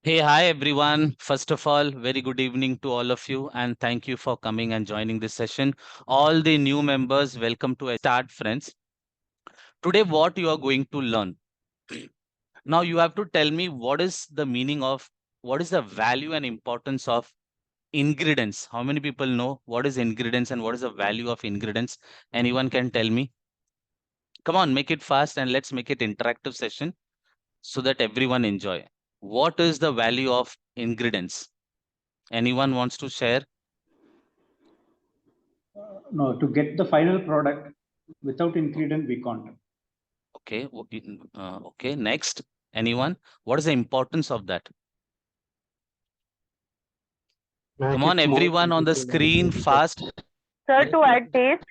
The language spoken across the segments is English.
Hey, hi everyone. First of all, very good evening to all of you, and thank you for coming and joining this session. All the new members, welcome to Start Friends. Today, what you are going to learn. Now, you have to tell me what is the value and importance of ingredients. How many people know what is ingredients and what is the value of ingredients? Anyone can tell me? Come on, make it fast and let's make it interactive session so that everyone enjoy. What is the value of ingredients? Anyone wants to share? No, to get the final product without ingredient we can't. Okay, okay, next. Anyone? What is the importance of that? Come Make on, it more everyone on the easy to screen, manage. fast Sir, to add taste.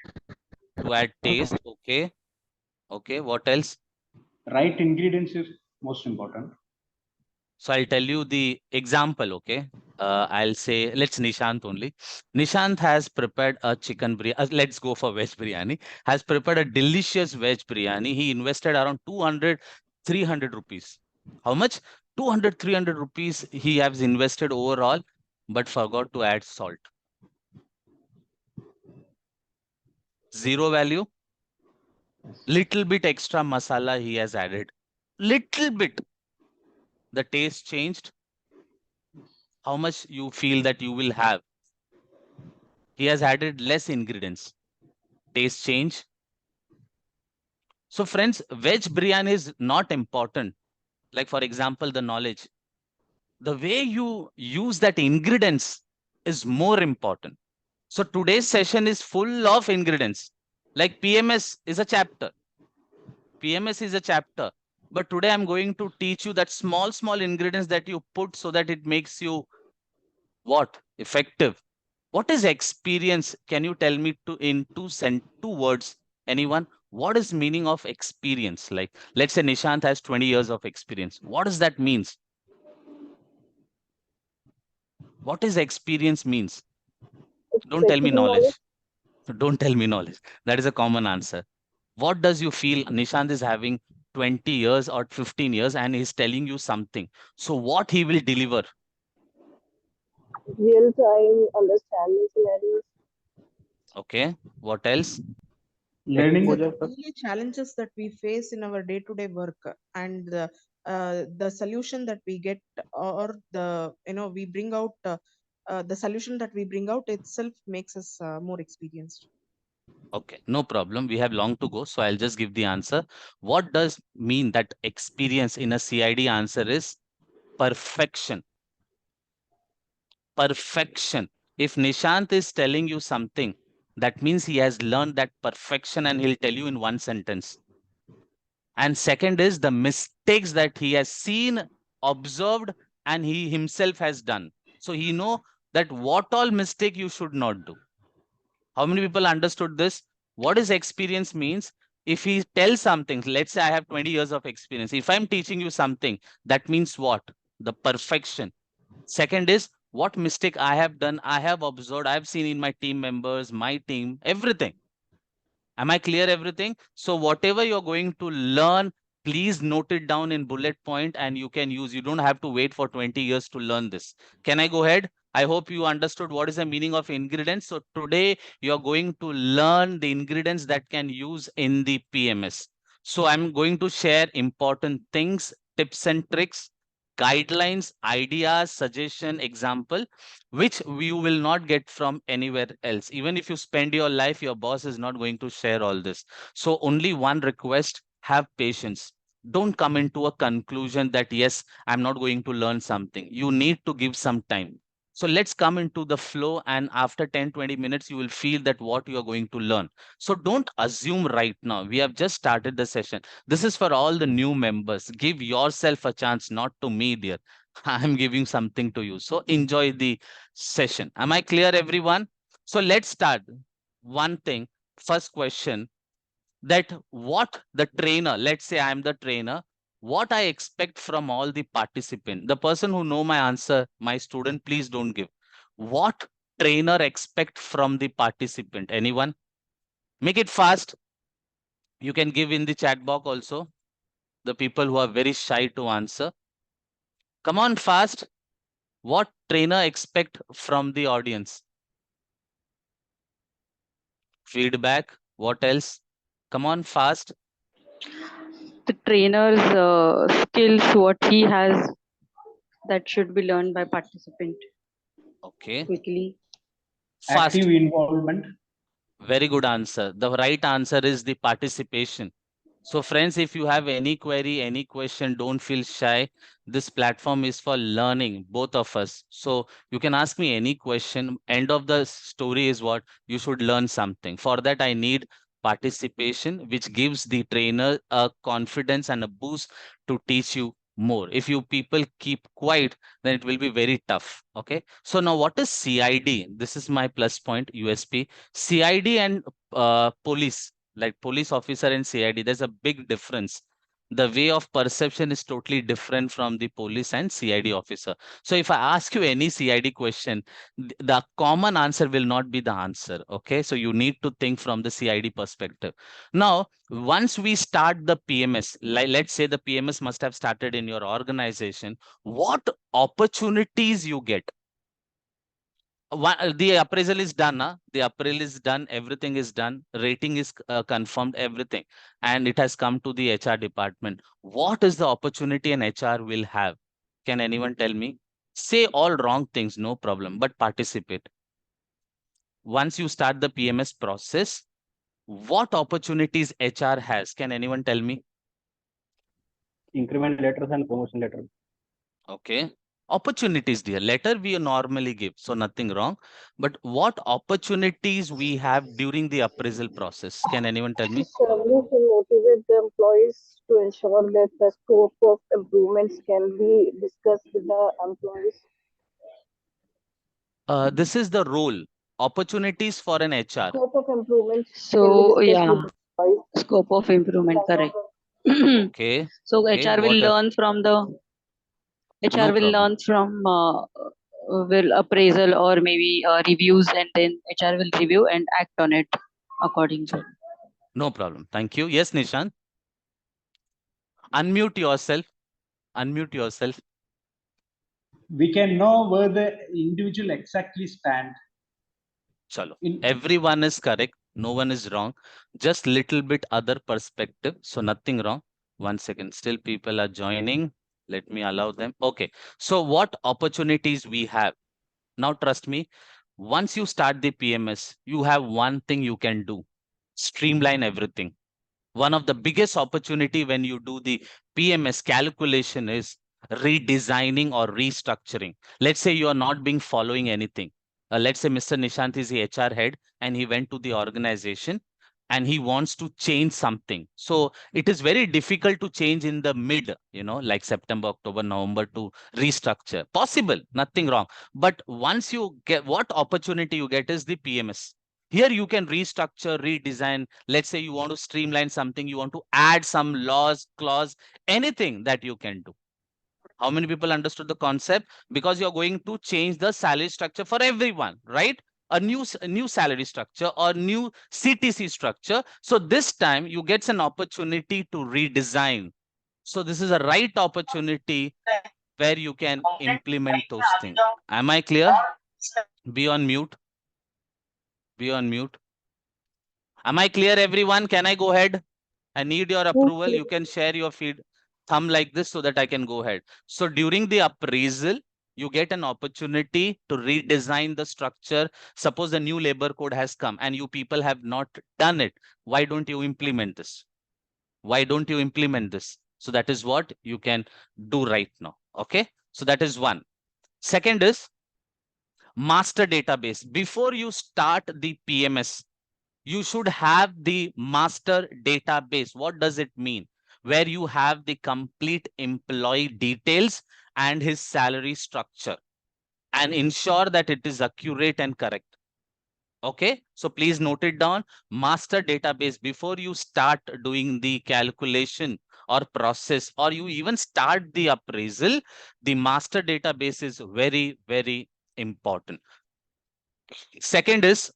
to add taste. Okay, okay, what else? Right ingredients is most important. So I'll tell you the example, okay? I'll say, let's Nishant only. Nishant has prepared a chicken biryani. Let's go for veg biryani. Has prepared a delicious veg biryani. He invested around 200, 300 rupees. How much? 200, 300 rupees he has invested overall, but forgot to add salt. Zero value. Little bit extra masala he has added. Little bit. The taste changed. How much you feel that you will have? He has added less ingredients. Taste change. So friends, veg biryani is not important. Like for example, the knowledge. The way you use that ingredients is more important. So today's session is full of ingredients. Like PMS is a chapter. PMS is a chapter. But today I'm going to teach you that small ingredients that you put so that it makes you what? Effective. What is experience? Can you tell me in two words? Anyone? What is meaning of experience? Like, let's say Nishant has 20 years of experience. What does that means? What is experience means? Don't tell me Practical knowledge. knowledge. Don't tell me knowledge. That is a common answer. What does you feel Nishant is having 20 years or 15 years and he's telling you something? So what he will deliver? Real time understanding scenarios. Okay. What else? Learning Exposure the to Daily challenges that we face in our day-to-day work and the solution that we get or the we bring out the solution that we bring out itself makes us more experienced. Okay, no problem. We have long to go, so I'll just give the answer. What does mean that experience in a CID answer is perfection? Perfection. If Nishant is telling you something, that means he has learned that perfection and he'll tell you in one sentence. And second is the mistakes that he has seen, observed, and he himself has done. So he know that what all mistake you should not do. How many people understood this? What is experience means? If he tells something, let's say I have 20 years of experience. If I'm teaching you something, that means what? The perfection. Second is what mistake I have done, I have observed, I have seen in my team members, my team, everything. Am I clear everything? So whatever you're going to learn, please note it down in bullet point and you can use. You don't have to wait for 20 years to learn this. Can I go ahead? I hope you understood what is the meaning of ingredients. So today you're going to learn the ingredients that can use in the PMS. So I'm going to share important things, tips and tricks, guidelines, ideas, suggestion, example which you will not get from anywhere else. Even if you spend your life, your boss is not going to share all this. So only one request, have patience. Don't come into a conclusion that, yes, I'm not going to learn something. You need to give some time. So let's come into the flow. And after 10, 20 minutes, you will feel that what you are going to learn. So don't assume right now. We have just started the session. This is for all the new members. Give yourself a chance, not to me, dear. I'm giving something to you. So enjoy the session. Am I clear, everyone? So let's start. One thing, first question that what the trainer, let's say I'm the trainer, what I expect from all the participant, the person who know my answer, my student, please don't give. What trainer expect from the participant? Anyone? Make it fast. You can give in the chat box also. The people who are very shy to answer. Come on fast. What trainer expect from the audience? Feedback. What else? Come on fast. The trainer's skills, what he has, that should be learned by participant Okay. quickly. Fast. Active involvement. Very good answer. The right answer is the participation. So friends, if you have any query, any question, don't feel shy. This platform is for learning, both of us. So you can ask me any question. End of the story is what? You should learn something. For that, I need participation, which gives the trainer a confidence and a boost to teach you more. If you people keep quiet, then it will be very tough. Okay. So now what is CID? This is my plus point, USP. CID and police, like police officer and CID, there's a big difference. The way of perception is totally different from the police and CID officer. So if I ask you any CID question, the common answer will not be the answer. Okay, so you need to think from the CID perspective. Now, once we start the PMS, like let's say the PMS must have started in your organization, what opportunities you get? The appraisal is done, the appraisal is done, everything is done, rating is confirmed, everything, and it has come to the HR department. What is the opportunity an HR will have? Can anyone tell me? Say all wrong things, no problem, but participate. Once you start the PMS process, what opportunities HR has? Can anyone tell me? Increment letters and promotion letters. Okay. Opportunities, dear. Letter we normally give, so nothing wrong. But what opportunities we have during the appraisal process? Can anyone tell me? Service will motivate the employees to ensure that the scope of improvements can be discussed with the employees. This is the role. Opportunities for an HR. Scope of improvements can be So discussed yeah, with the employees. scope of improvement, correct. Okay. So Okay. HR will What? learn from the HR No will problem. learn from will appraisal or maybe reviews, and then HR will review and act on it accordingly. No problem. Thank you. Yes, Nishan. Unmute yourself. Unmute yourself. We can know where the individual exactly stand. Chalo. In Everyone is correct. No one is wrong. Just little bit other perspective. So nothing wrong. 1 second. Still people are joining. Let me allow them. Okay. So what opportunities we have? Now trust me. Once you start the PMS, you have one thing you can do. Streamline everything. One of the biggest opportunity when you do the PMS calculation is redesigning or restructuring. Let's say you are not being following anything. Let's say Mr. Nishant is the HR head and he went to the organization and he wants to change something. So it is very difficult to change in the mid, like September, October, November to restructure. Possible, nothing wrong. But once you get, what opportunity you get is the PMS. Here you can restructure, redesign. Let's say you want to streamline something, you want to add some laws, clause, anything that you can do. How many people understood the concept? Because you're going to change the salary structure for everyone, right? A new salary structure or new CTC structure. So this time you get an opportunity to redesign. So this is a right opportunity where you can implement those things. Am I clear? Be on mute. Be on mute. Am I clear, everyone? Can I go ahead? I need your approval. You can share your feed thumb like this so that I can go ahead. So during the appraisal, you get an opportunity to redesign the structure. Suppose the new labor code has come and you people have not done it. Why don't you implement this? Why don't you implement this? So that is what you can do right now. Okay. So that is one. Second is master database. Before you start the PMS, you should have the master database. What does it mean? Where you have the complete employee details and his salary structure and ensure that it is accurate and correct. Okay, so please note it down. Master database before you start doing the calculation or process, or you even start the appraisal, the master database is very, very important. Second is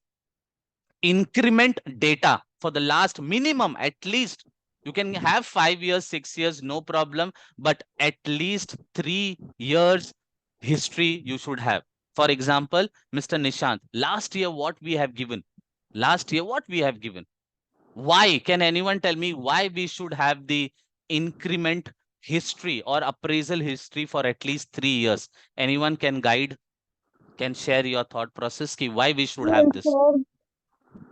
increment data for the last minimum at least You can have 5 years, 6 years, no problem, but at least 3 years history you should have. For example, Mr. Nishant, last year what we have given? Last year what we have given? Why? Can anyone tell me why we should have the increment history or appraisal history for at least 3 years? Anyone can guide, can share your thought process ki why we should To have this? ensure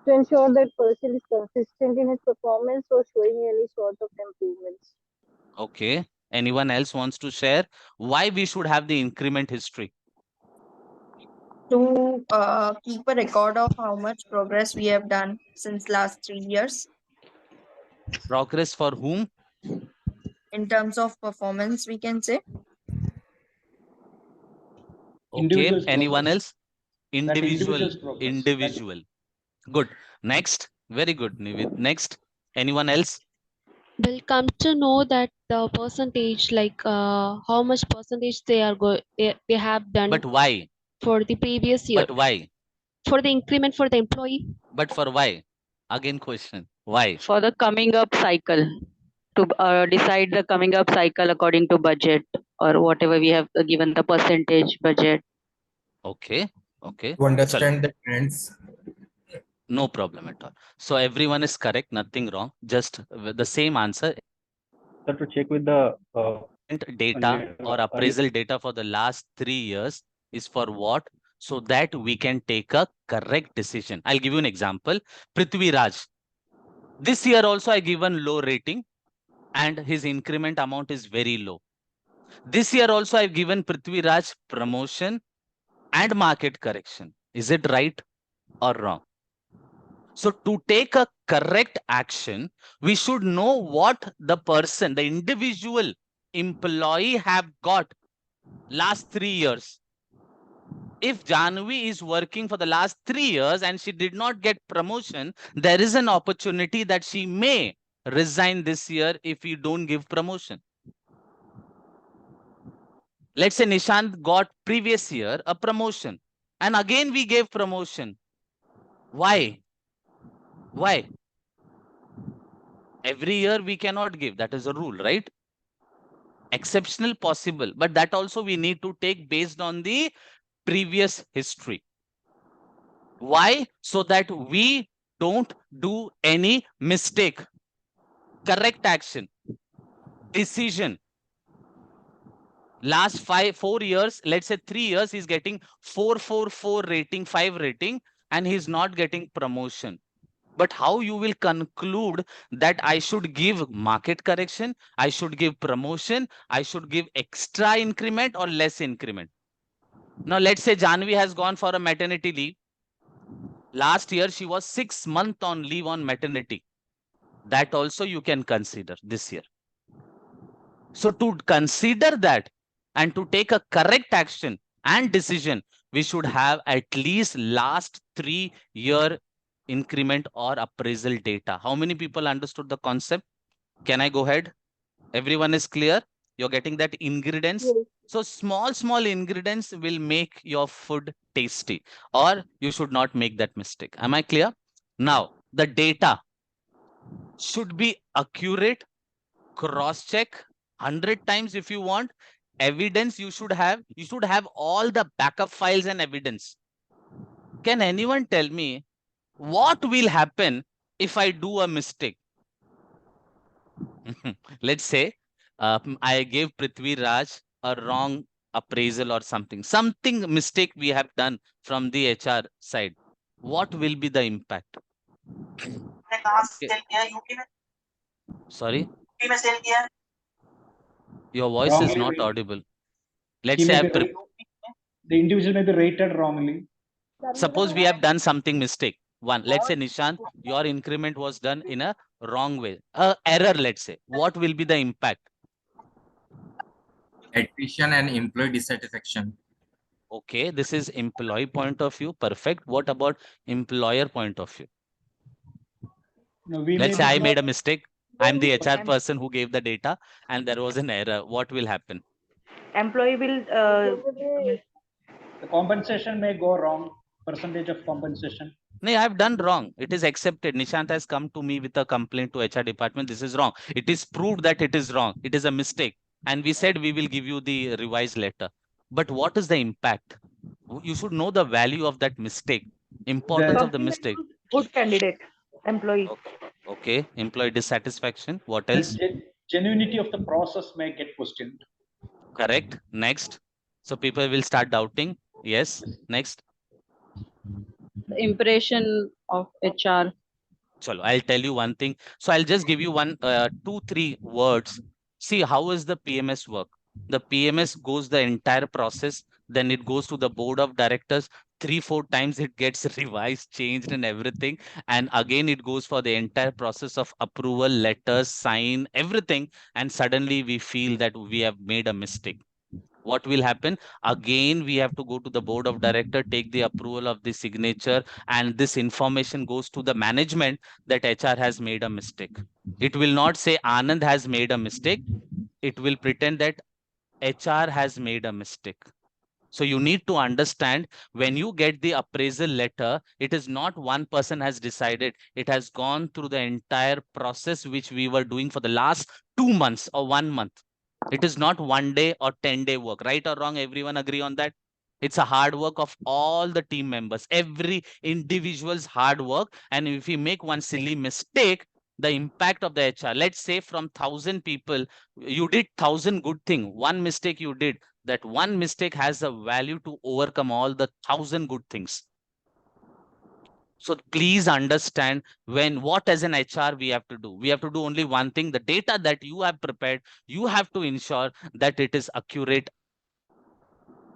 to ensure that person is consistent in his performance or showing any sort of improvements. Okay. Anyone else wants to share why we should have the increment history? To keep a record of how much progress we have done since last 3 years Progress for whom? in terms of performance, we can say. Okay. Individual's Anyone progress. else? That Individual. individual's progress. Individual. Good. Next. Very good, Nivid. Next. Anyone else? Will come to know that the percentage, like how much percentage they are they have done But why? for the previous year But why? for the increment for the employee. But for why? Again question. Why? For the coming up cycle, to decide the coming up cycle according to budget or whatever we have given the percentage budget. Okay. Okay. To understand the trends. No problem at all. So everyone is correct. Nothing wrong. Just the same answer. So to check with the Data or appraisal data for the last 3 years is for what? So that we can take a correct decision. I'll give you an example. Prithvi Raj. This year also I given low rating and his increment amount is very low. This year also I've given Prithvi Raj promotion and market correction. Is it right or wrong? So to take a correct action, we should know what the person, the individual employee have got last 3 years. If Janvi is working for the last 3 years and she did not get promotion, there is an opportunity that she may resign this year if you don't give promotion. Let's say Nishant got previous year a promotion and again we gave promotion. Why? Why? Every year we cannot give. That is a rule, right? Exceptional possible, but that also we need to take based on the previous history. Why? So that we don't do any mistake. Correct action. Decision. Last 4 years, let's say 3 years, he's getting 4 rating, 5 rating, and he's not getting promotion. But how you will conclude that I should give market correction, I should give promotion, I should give extra increment or less increment? Now, let's say Janvi has gone for a maternity leave. Last year, she was 6 months on leave on maternity. That also you can consider this year. So to consider that and to take a correct action and decision, we should have at least last 3 year increment or appraisal data. How many people understood the concept? Can I go ahead? Everyone is clear? You're getting that ingredients? Yes. So small ingredients will make your food tasty, or you should not make that mistake. Am I clear? Now, the data should be accurate, cross-check 100 times if you want. Evidence you should have all the backup files and evidence. Can anyone tell me what will happen if I do a mistake? Let's say I gave Prithvi Raj a wrong appraisal or something mistake we have done from the HR side. What will be the impact? Sorry? Your voice is not audible. Let's say the individual may be rated wrongly. Suppose we have done something mistake. Let's say Nishant, your increment was done in a wrong way. Error, let's say. What will be the impact? Attrition and employee dissatisfaction. Okay, this is employee point of view. Perfect. What about employer point of view? No, let's say I made a mistake. I'm the HR person who gave the data and there was an error. What will happen? Employee will the compensation may go wrong, percentage of compensation. No, I have done wrong. It is accepted. Nishant has come to me with a complaint to HR department. This is wrong. It is proved that it is wrong. It is a mistake. And we said we will give you the revised letter. But what is the impact? You should know the value of that mistake, importance of the Company may mistake. lose good candidate, employee. Okay, employee dissatisfaction. What else? The genuinity of the process may get questioned. Correct. Next. So people will start doubting. Yes. Next. The impression of HR. Chalo, I'll tell you one thing. So I'll just give you one, 2, 3 words. See, how is the PMS work? The PMS goes the entire process, then it goes to the board of directors. 3, 4 times it gets revised, changed, and everything. And again, it goes for the entire process of approval, letters, sign, everything. And suddenly we feel that we have made a mistake. What will happen? Again, we have to go to the board of director, take the approval of the signature, and this information goes to the management that HR has made a mistake. It will not say Anand has made a mistake. It will pretend that HR has made a mistake. So you need to understand, when you get the appraisal letter, it is not one person has decided. It has gone through the entire process which we were doing for the last 2 months or 1 month. It is not 1 day or 10-day work. Right or wrong, everyone agree on that? It's a hard work of all the team members, every individual's hard work. And if we make one silly mistake, the impact of the HR, let's say from 1,000 people, you did 1,000 good thing. One mistake you did, that one mistake has a value to overcome all the 1,000 good things. So please understand, when what as an HR we have to do. We have to do only one thing. The data that you have prepared, you have to ensure that it is accurate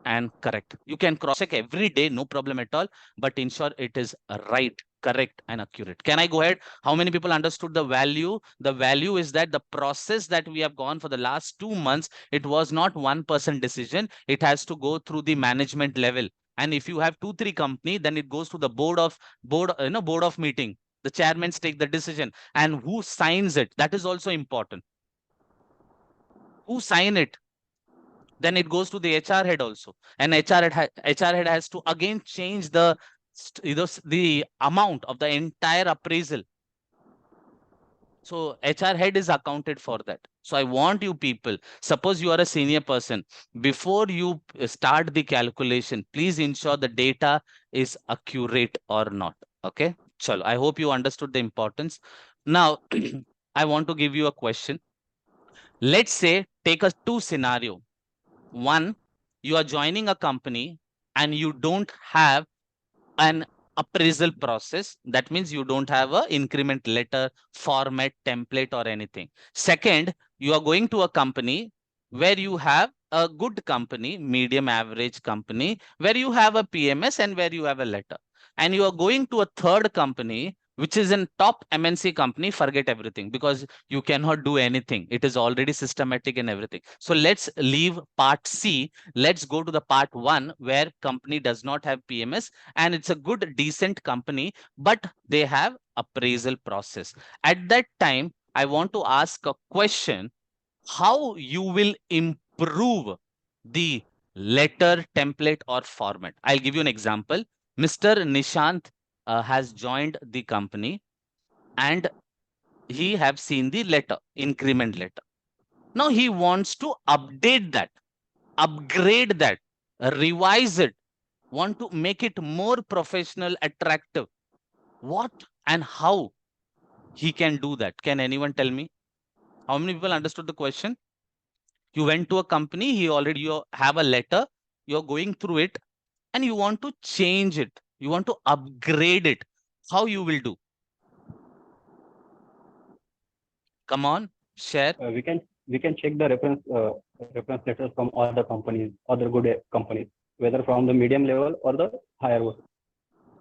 and correct. You can cross check every day, no problem at all, but ensure it is right, correct, and accurate. Can I go ahead? How many people understood the value? The value is that the process that we have gone for the last 2 months, it was not one person decision. It has to go through the management level. And if you have 2, 3 company, then it goes to the board of meeting. The chairmen take the decision, and who signs it? That is also important. Who sign it? Then it goes to the HR head also, and HR head has to again change the amount of the entire appraisal. So HR head is accounted for that. So I want you people, suppose you are a senior person, before you start the calculation, please ensure the data is accurate or not. Okay, chalo, I hope you understood the importance. Now I want to give you a question. Let's say, take a 2 scenario. One, you are joining a company and you don't have an appraisal process. That means you don't have a increment letter, format, template, or anything. Second, you are going to a company where you have a good company, medium average company, where you have a PMS and where you have a letter. And you are going to a third company, which is a top MNC company. Forget everything, because you cannot do anything. It is already systematic and everything. So let's leave part C. Let's go to the part 1, where company does not have PMS and it's a good, decent company, but they have appraisal process. At that time, I want to ask a question: how you will improve the letter, template, or format? I'll give you an example. Mr. Nishant has joined the company and he have seen the letter, increment letter. Now he wants to update that, upgrade that, revise it, want to make it more professional, attractive. What and how he can do that? Can anyone tell me? How many people understood the question? You went to a company, you have a letter, you're going through it, and you want to change it, you want to upgrade it. How you will do? Come on, share. We can check the reference letters from other companies, other good companies, whether from the medium level or the higher one.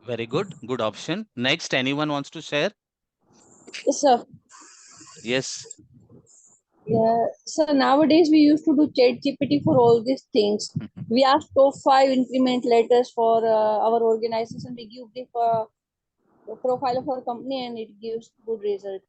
Very good, good option. Next, anyone wants to share? Yes, sir. Yes. Yeah. So nowadays we used to do chat GPT for all these things. We ask top 5 increment letters for our organization. We give the profile of our company and it gives good result.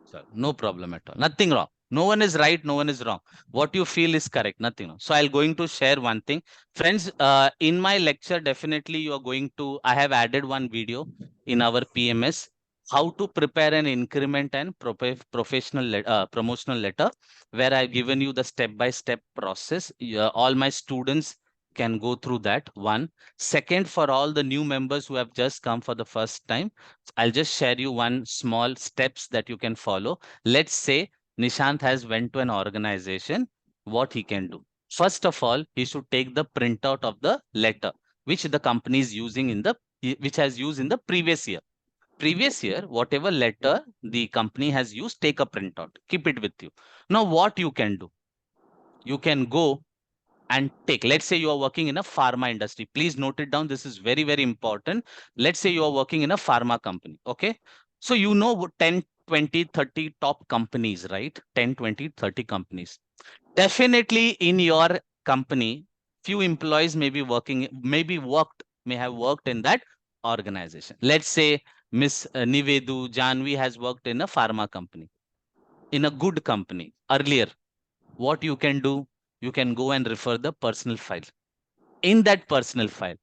So, no problem at all. Nothing wrong. No one is right, no one is wrong. What you feel is correct, nothing. So I'll going to share one thing. Friends, in my lecture, definitely you are going to, I have added one video in our PMS, how to prepare an increment and promotional letter, where I've given you the step-by-step process. All my students can go through that. One. Second, for all the new members who have just come for the first time, I'll just share you one small steps that you can follow. Let's say Nishant has went to an organization, what he can do. First of all, he should take the printout of the letter, which the company is using which has used in the previous year. Previous year, whatever letter the company has used, take a printout, keep it with you. Now, what you can do? You can go and take, let's say you are working in a pharma industry. Please note it down. This is very, very important. Let's say you are working in a pharma company. Okay. So, 10, 20, 30 top companies, right? 10, 20, 30 companies. Definitely in your company, few employees may have worked in that organization. Let's say Miss Nivedu Janvi has worked in a pharma company, in a good company earlier. What you can do, you can go and refer the personal file. In that personal file,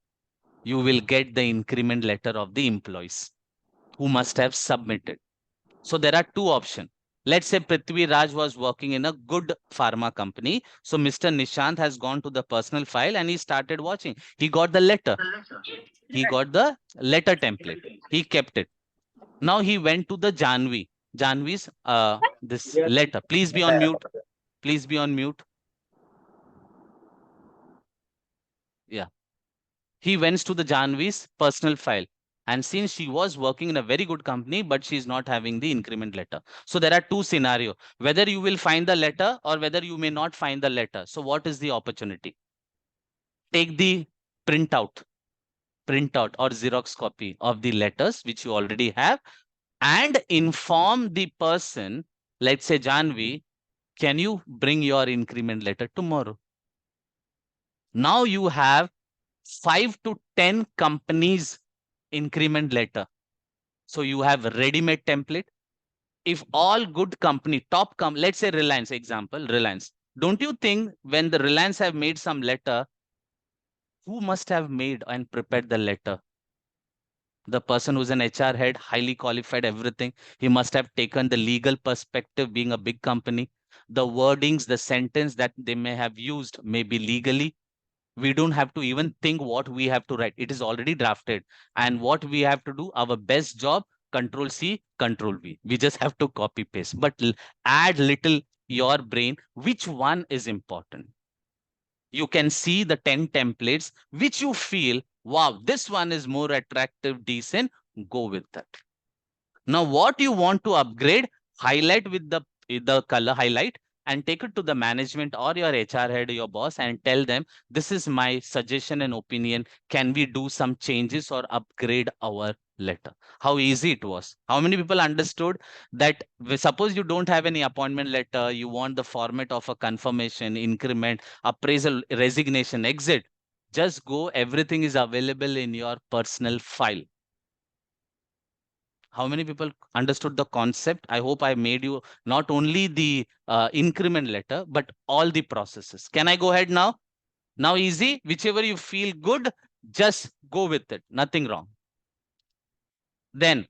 you will get the increment letter of the employees who must have submitted. So there are two options. Let's say Prithvi Raj was working in a good pharma company. So Mr. Nishant has gone to the personal file and he started watching. He got the letter. He got the letter template. He kept it. Now he went to the Janvi. Janvi's this letter. Please be on mute. Please be on mute. Yeah. He went to the Janvi's personal file. And since she was working in a very good company, but she's not having the increment letter. So there are two scenarios, whether you will find the letter or whether you may not find the letter. So what is the opportunity? Take the printout or Xerox copy of the letters, which you already have, and inform the person, let's say Janvi, can you bring your increment letter tomorrow? Now you have 5 to 10 companies increment letter. So you have a ready-made template. If all good company, let's say Reliance, example, Reliance. Don't you think when the Reliance have made some letter, who must have made and prepared the letter? The person who's an HR head, highly qualified, everything. He must have taken the legal perspective, being a big company. The wordings, the sentence that they may have used may be legally. We don't have to even think what we have to write. It is already drafted. And what we have to do, our best job, Control C, Control V. We just have to copy paste, but add little your brain. Which one is important? You can see the 10 templates, which you feel, wow, this one is more attractive, decent, go with that. Now, what you want to upgrade, highlight with the color highlight and take it to the management or your HR head, your boss, and tell them, this is my suggestion and opinion. Can we do some changes or upgrade our letter? How easy it was. How many people understood that? Suppose you don't have any appointment letter, you want the format of a confirmation, increment, appraisal, resignation, exit. Just go, everything is available in your personal file. How many people understood the concept? I hope I made you not only the increment letter, but all the processes. Can I go ahead now? Now easy, whichever you feel good, just go with it. Nothing wrong. Then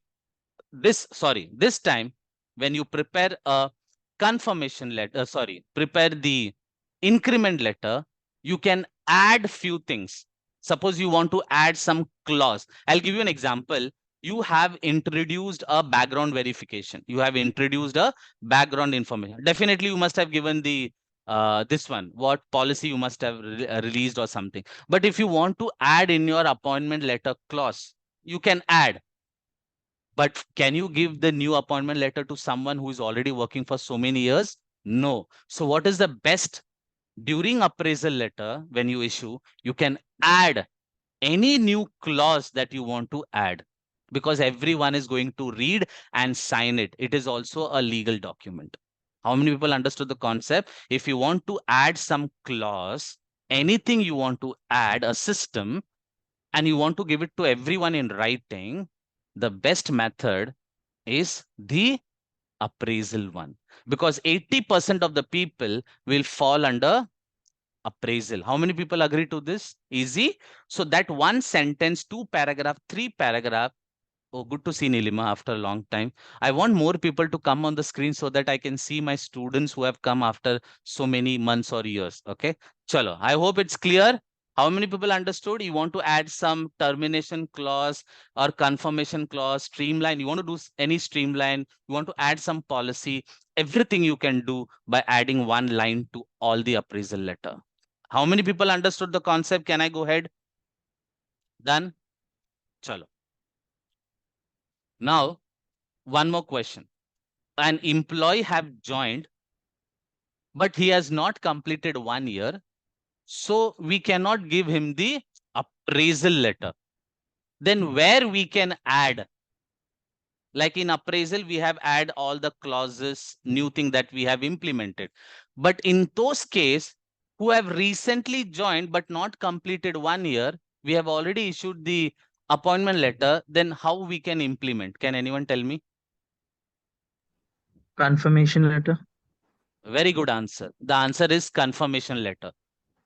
this time when you prepare a confirmation letter, prepare the increment letter, you can add few things. Suppose you want to add some clause. I'll give you an example. You have introduced a background verification. You have introduced a background information. Definitely you must have given the this one, what policy you must have released or something. But if you want to add in your appointment letter clause, you can add. But can you give the new appointment letter to someone who is already working for so many years? No. So what is the best? During appraisal letter, when you issue, you can add any new clause that you want to add, because everyone is going to read and sign it. It is also a legal document. How many people understood the concept? If you want to add some clause, anything you want to add, a system, and you want to give it to everyone in writing, the best method is the appraisal one. because 80% of the people will fall under appraisal. How many people agree to this? Easy. So that one sentence, 2 paragraph, 3 paragraph. Oh, good to see Nilima after a long time. I want more people to come on the screen so that I can see my students who have come after so many months or years. Okay. Chalo. I hope it's clear. How many people understood? You want to add some termination clause or confirmation clause, streamline. You want to do any streamline. You want to add some policy. Everything you can do by adding one line to all the appraisal letter. How many people understood the concept? Can I go ahead? Done? Chalo. Now, one more question. An employee have joined, but he has not completed 1 year. So we cannot give him the appraisal letter. Then where we can add, like in appraisal, we have add all the clauses, new thing that we have implemented. But in those case, who have recently joined but not completed 1 year, we have already issued the appointment letter. Then how we can implement? Can anyone tell me? Confirmation letter. Very good answer. The answer is confirmation letter.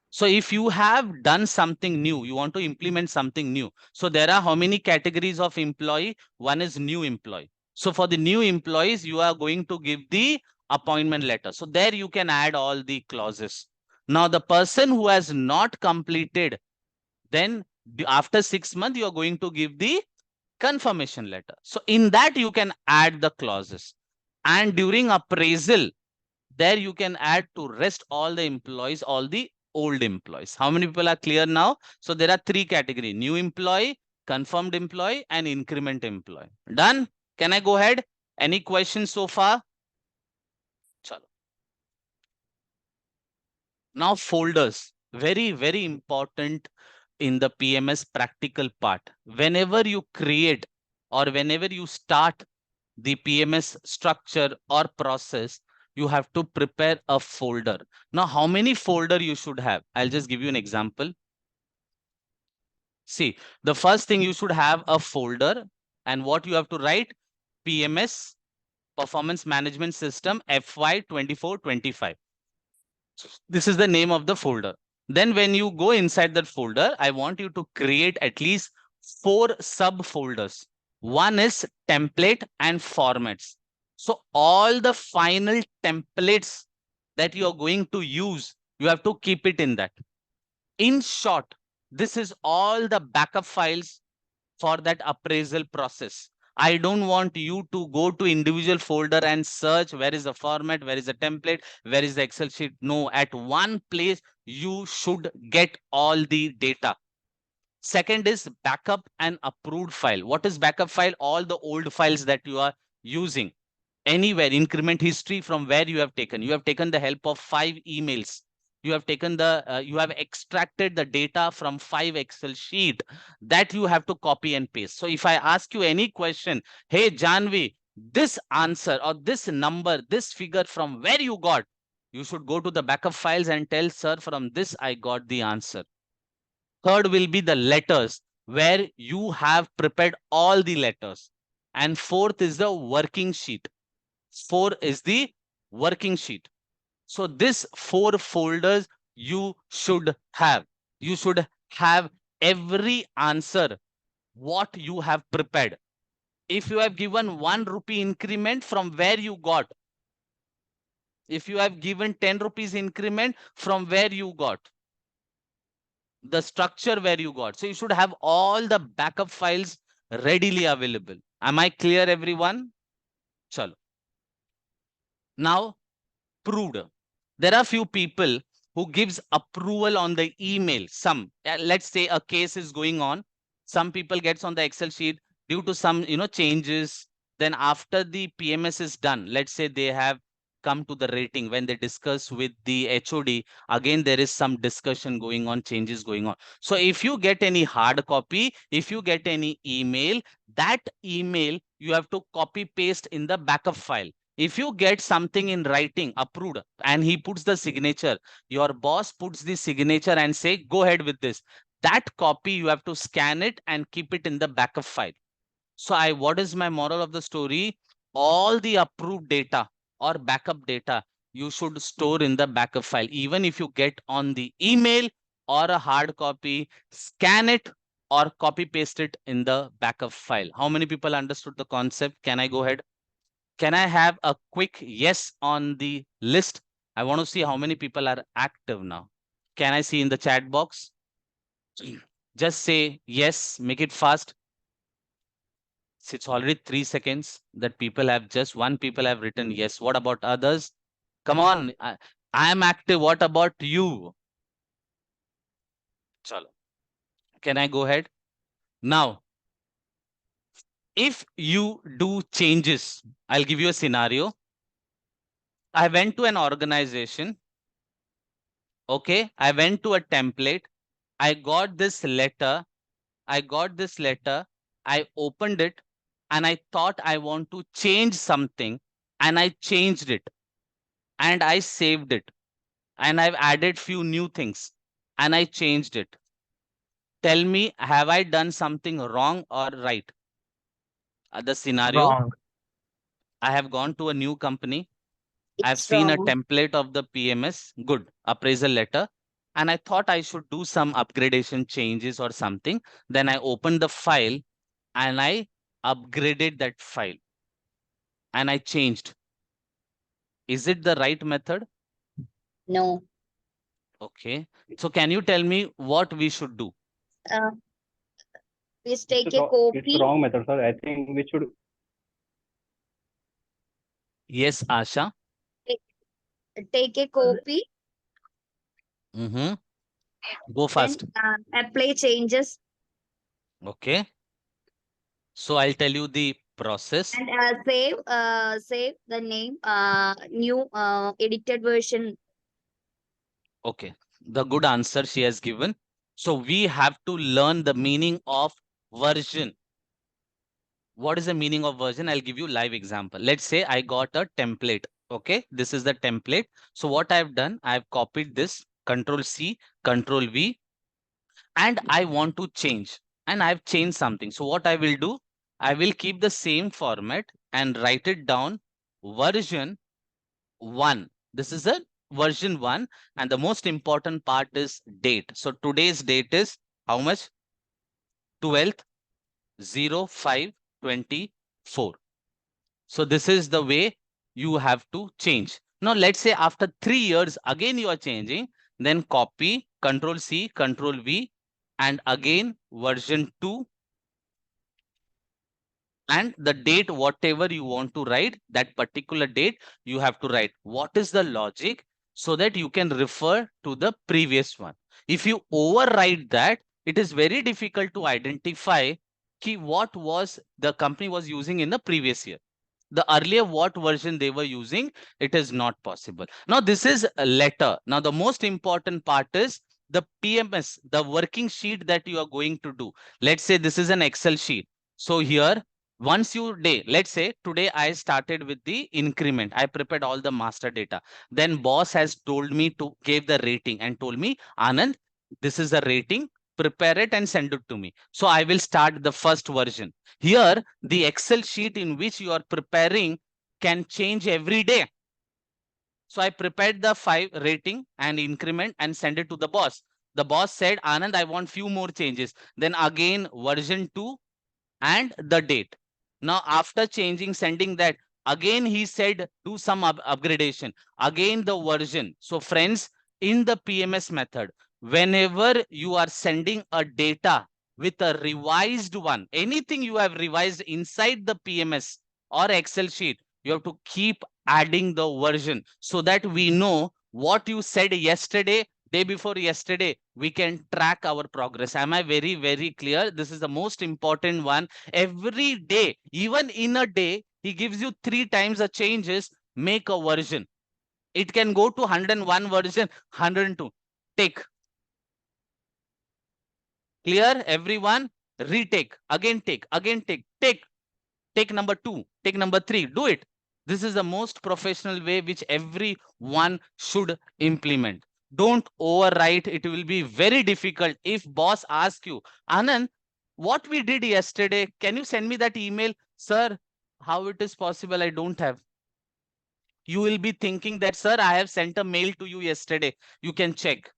So if you have done something new, you want to implement something new. So there are how many categories of employee? One is new employee. So for the new employees, you are going to give the appointment letter. So there you can add all the clauses. Now the person who has not completed, then after 6 months, you are going to give the confirmation letter. So in that you can add the clauses. And during appraisal, there you can add to rest all the employees, all the old employees. How many people are clear now? So there are 3 categories: new employee, confirmed employee, and increment employee. Done? Can I go ahead? Any questions so far? Chalo. Now folders, very, very important in the PMS practical part. Whenever you create or whenever you start the PMS structure or process, you have to prepare a folder. Now, how many folder you should have? I'll just give you an example. See, the first thing you should have a folder, and what you have to write: PMS, Performance Management System, FY 24-25. This is the name of the folder. Then when you go inside that folder, I want you to create at least 4 subfolders. One is template and formats. So all the final templates that you are going to use, you have to keep it in that. In short, this is all the backup files for that appraisal process. I don't want you to go to individual folder and search where is the format, where is the template, where is the Excel sheet. No, at one place, you should get all the data. Second is backup and approved file. What is backup file? All the old files that you are using. Anywhere, increment history from where you have taken. You have taken the help of 5 emails. You have taken you have extracted the data from 5 Excel sheet that you have to copy and paste. So if I ask you any question, hey, Janvi, this answer or this number, this figure from where you got, you should go to the backup files and tell, sir, from this I got the answer. Third will be the letters, where you have prepared all the letters. And fourth is the working sheet. 4 is the working sheet. So this 4 folders you should have. You should have every answer what you have prepared. If you have given 1 rupee increment, from where you got? If you have given 10 rupees increment, from where you got? The structure where you got. So you should have all the backup files readily available. Am I clear, everyone? Chalo. Now, proved. There are few people who gives approval on the email. Some, let's say a case is going on. Some people gets on the Excel sheet due to some, changes. Then after the PMS is done, let's say they have come to the rating. When they discuss with the HOD, again, there is some discussion going on, changes going on. So if you get any hard copy, if you get any email, that email you have to copy paste in the backup file. If you get something in writing approved and he puts the signature, your boss puts the signature and say, go ahead with this. That copy, you have to scan it and keep it in the backup file. So what is my moral of the story? All the approved data, or backup data, you should store in the backup file. Even if you get on the email or a hard copy, scan it or copy paste it in the backup file. How many people understood the concept? Can I go ahead? Can I have a quick yes on the list? I want to see how many people are active now. Can I see in the chat box? Just say yes, make it fast. It's already 3 seconds that people have just one people have written yes. What about others? Come on, I am active. What about you? Chalo. Can I go ahead? Now, if you do changes, I'll give you a scenario. I went to an organization. Okay, I went to a template. I got this letter. I opened it and I thought I want to change something and I changed it and I saved it and I've added few new things and I changed it. Tell me, have I done something wrong or right? The scenario, Wrong. I have gone to a new company. I've It's seen a wrong. template of the PMS, good, appraisal letter, and I thought I should do some upgradation changes or something. Then I opened the file and I upgraded that file and I changed. Is it the right method? No. Okay. So can you tell me what we should do? Uh, please take It's a it's copy. wrong method, sir. I think we should. Yes, Asha. Take a copy. Mm-hmm. Go Then fast. apply changes Okay. So I'll tell you the process. and save the name new edited version. Okay. The good answer she has given. So we have to learn the meaning of version. What is the meaning of version? I'll give you live example. Let's say I got a template. Okay. This is the template. So what I've done, I've copied this, Control C, Control V, and I want to change. And I've changed something. So what I will do, I will keep the same format and write it down version 1. This is a version 1. And the most important part is date. So today's date is how much? 12th 05/24. So this is the way you have to change. Now let's say after 3 years again you are changing, then copy, Control C, Control V, and again version 2 and the date, whatever you want to write, that particular date you have to write. What is the logic? So that you can refer to the previous one. If you overwrite that, it is very difficult to identify what was the company was using in the previous year. The earlier what version they were using, it is not possible. Now this is a letter. Now the most important part is the PMS, the working sheet that you are going to do. Let's say this is an Excel sheet. So here, once you day, let's say today I started with the increment. I prepared all the master data. Then boss has told me to give the rating and told me, Anand, this is the rating, prepare it and send it to me. So I will start the first version. Here, the Excel sheet in which you are preparing can change every day. So I prepared the 5 rating and increment and send it to the boss. The boss said, Anand, I want few more changes. Then again, version 2 and the date. Now, after changing, sending that, again, he said, do some upgradation. Again, the version. So friends, in the PMS method, whenever you are sending a data with a revised one, anything you have revised inside the PMS or Excel sheet, you have to keep adding the version so that we know what you said yesterday, day before yesterday, we can track our progress. Am I very, very clear? This is the most important one. Every day, even in a day, he gives you 3 times the changes, make a version. It can go to 101 version, 102. Take. Clear, everyone? Retake, again take, take number 2, take number 3, do it. This is the most professional way which everyone should implement. Don't overwrite. It will be very difficult if boss asks you, Anand, what we did yesterday, can you send me that email? Sir, how it is possible? I don't have. You will be thinking that, sir, I have sent a mail to you yesterday. You can check.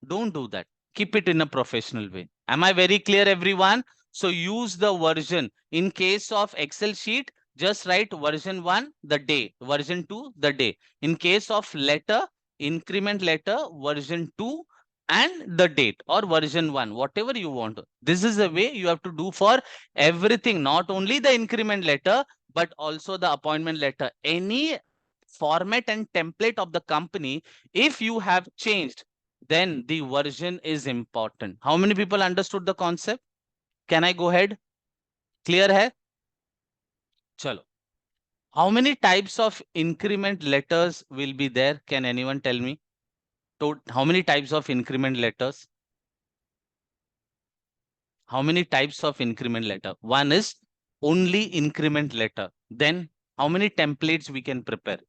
Don't do that. Keep it in a professional way. Am I very clear, everyone? So use the version. In case of Excel sheet, just write version 1, the day, version 2, the day. In case of letter, increment letter, version 2 and the date, or version 1, whatever you want. This is the way you have to do for everything, not only the increment letter, but also the appointment letter. Any format and template of the company, if you have changed, then the version is important. How many people understood the concept? Can I go ahead? Clear hai? Chalo. How many types of increment letters will be there? Can anyone tell me? How many types of increment letters? How many types of increment letter? One is only increment letter. Then how many templates we can prepare?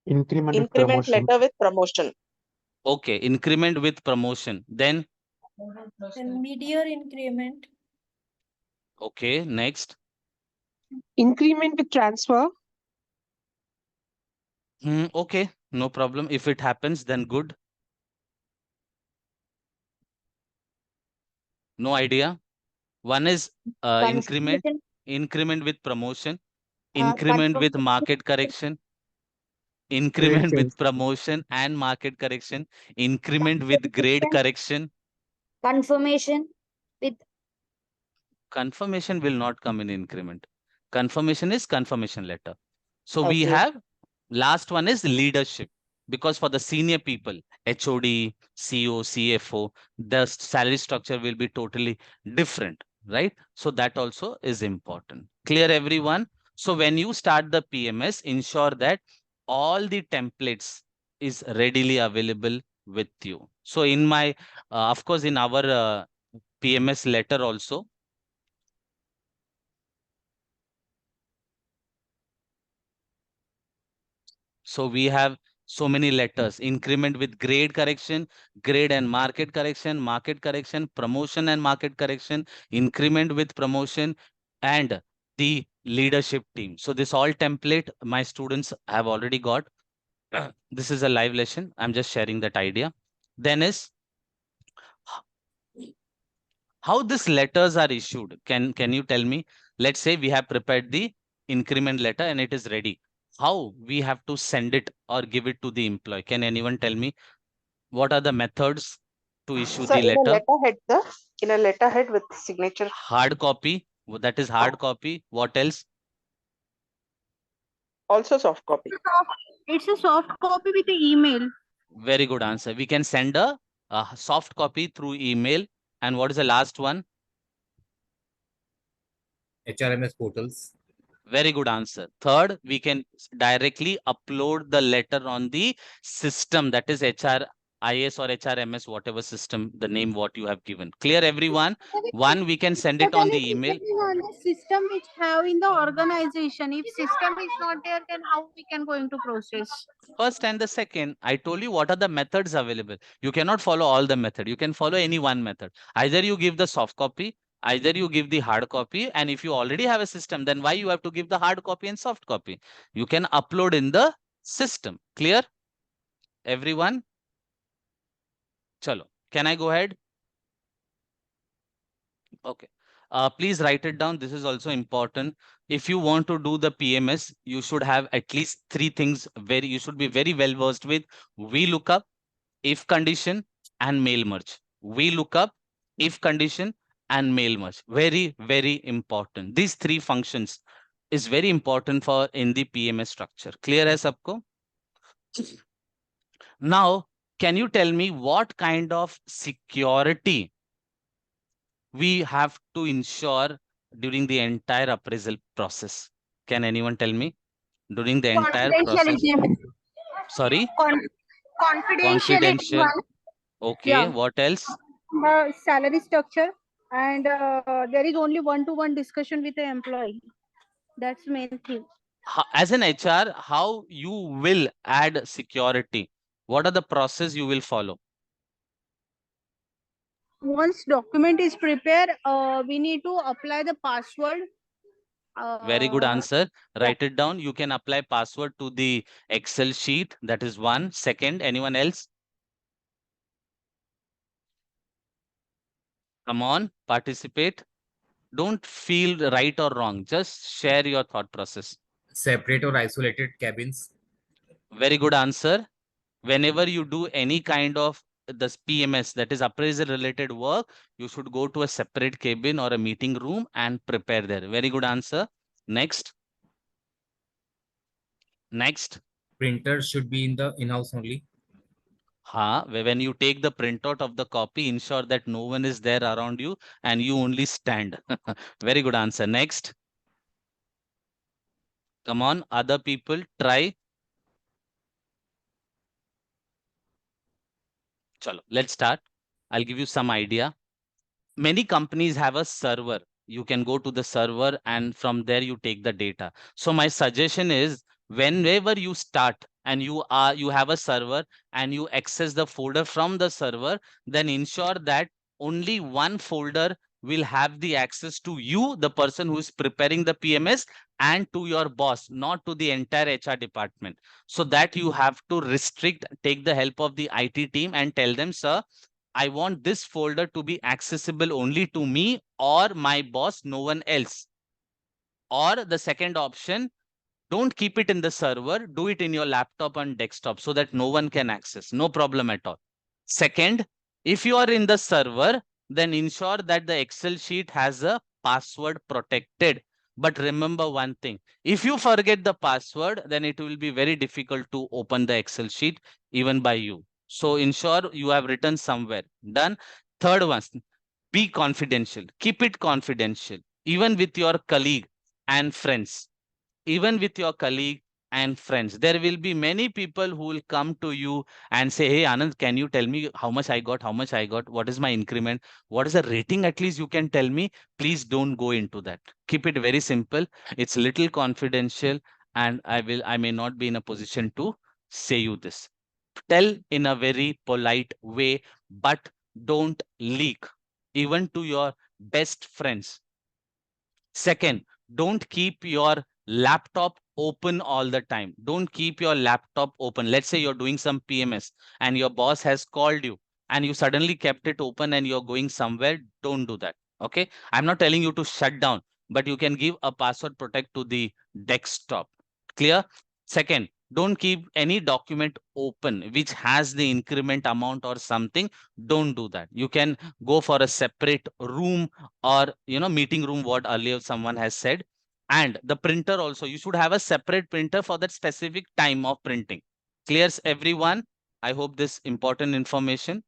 Increment with Increment promotion. letter with promotion. Okay, increment with promotion. Then mid-year increment. okay, next. Increment with transfer. Okay, no problem. If it happens, then good. No idea. One is increment with promotion, increment with market correction, increment with promotion and market correction, increment with grade correction. Confirmation with Confirmation will not come in increment. Confirmation is confirmation letter. So we Okay. have last one is leadership, because for the senior people, HOD, CO, CFO, the salary structure will be totally different, right? So that also is important. Clear, everyone? So when you start the PMS, ensure that all the templates is readily available with you. So in my, of course, in our PMS letter also, so we have so many letters: increment with grade correction, grade and market correction, promotion and market correction, increment with promotion, and the leadership team. So this all template my students have already got. This is a live lesson. I'm just sharing that idea. Then is how these letters are issued. Can you tell me? Let's say we have prepared the increment letter and it is ready. How we have to send it or give it to the employee? Can anyone tell me what are the methods to issue So the letter? in a letterhead with signature. Hard copy. That is hard copy. What else? Also soft copy. It's a soft copy with the email. Very good answer. We can send a soft copy through email. And what is the last one? HRMS portals. Very good answer. Third, we can directly upload the letter on the system, that is HRIS or HRMS, whatever system, the name what you have given. Clear, everyone? One, we can send it on the email. On the system which have in the organization. If system is not there, then how we can going to process? First and the second, I told you what are the methods available. You cannot follow all the method. You can follow any one method. Either you give the soft copy, either you give the hard copy, and if you already have a system, then why you have to give the hard copy and soft copy? You can upload in the system. Clear, everyone? Chalo, can I go ahead? Okay. Please write it down. This is also important. If you want to do the PMS, you should have at least 3 things you should be very well versed with. VLOOKUP, if condition, and mail merge. VLOOKUP, if condition, and mail merge. Very, very important. These 3 functions is very important for in the PMS structure. Clear hai sabko? Now, can you tell me what kind of security we have to ensure during the entire appraisal process? Can anyone tell me? During the entire process. Sorry? Confidentiality. Okay, Yeah. what else? The salary structure, and there is only one-to-one discussion with the employee. That's the main thing. As an HR, how you will add security? What are the process you will follow? Once document is prepared, we need to apply the password Very good answer. Yeah. Write it down. You can apply password to the Excel sheet. That is one. Second, anyone else? Come on, participate. Don't feel right or wrong. Just share your thought process. Separate or isolated cabins. Very good answer. Whenever you do any kind of this PMS, that is appraisal related work, you should go to a separate cabin or a meeting room and prepare there. Very good answer. Next. Next. Printers should be in the in-house only. When you take the printout of the copy, ensure that no one is there around you and you only stand. Very good answer. Next. Come on, other people, try. Chalo, let's start. I'll give you some idea. Many companies have a server. You can go to the server and from there you take the data. So my suggestion is whenever you start and you have a server and you access the folder from the server, then ensure that only one folder will have the access to you, the person who is preparing the PMS, and to your boss, not to the entire HR department. So that you have to restrict, take the help of the IT team and tell them, sir, I want this folder to be accessible only to me or my boss, no one else. Or the second option, don't keep it in the server, do it in your laptop and desktop so that no one can access, no problem at all. Second, if you are in the server, then ensure that the Excel sheet has a password protected. But remember one thing, if you forget the password, then it will be very difficult to open the Excel sheet even by you. So ensure you have written somewhere. Done. Third one, be confidential. Keep it confidential, even with your colleague and friends. Even with your colleague and friends, there will be many people who will come to you and say, hey, Anand, can you tell me how much I got, what is my increment, what is the rating, at least you can tell me. Please don't go into that. Keep it very simple. It's little confidential and I may not be in a position to say you this. Tell in a very polite way, but don't leak, even to your best friends. Second, don't keep your laptop open all the time. Don't keep your laptop open. Let's say you're doing some PMS and your boss has called you and you suddenly kept it open and you're going somewhere. Don't do that. Okay. I'm not telling you to shut down, but you can give a password protect to the desktop. Clear? Second, don't keep any document open which has the increment amount or something. Don't do that. You can go for a separate room or meeting room, what earlier someone has said. And the printer also, you should have a separate printer for that specific time of printing. Clears everyone? I hope this important information.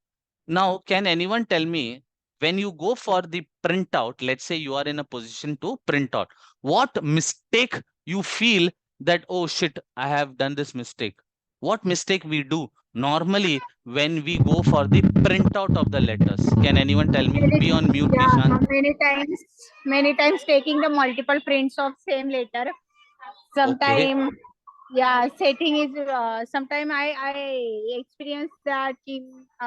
Now, can anyone tell me, when you go for the printout, let's say you are in a position to print out, what mistake you feel that, oh shit, I have done this mistake? What mistake we do normally when we go for the printout of the letters? Can anyone tell me? Be on mute, Yeah, Nishant. many times taking the multiple prints of same letter. Okay. Sometime, yeah, setting is. Sometime I experience that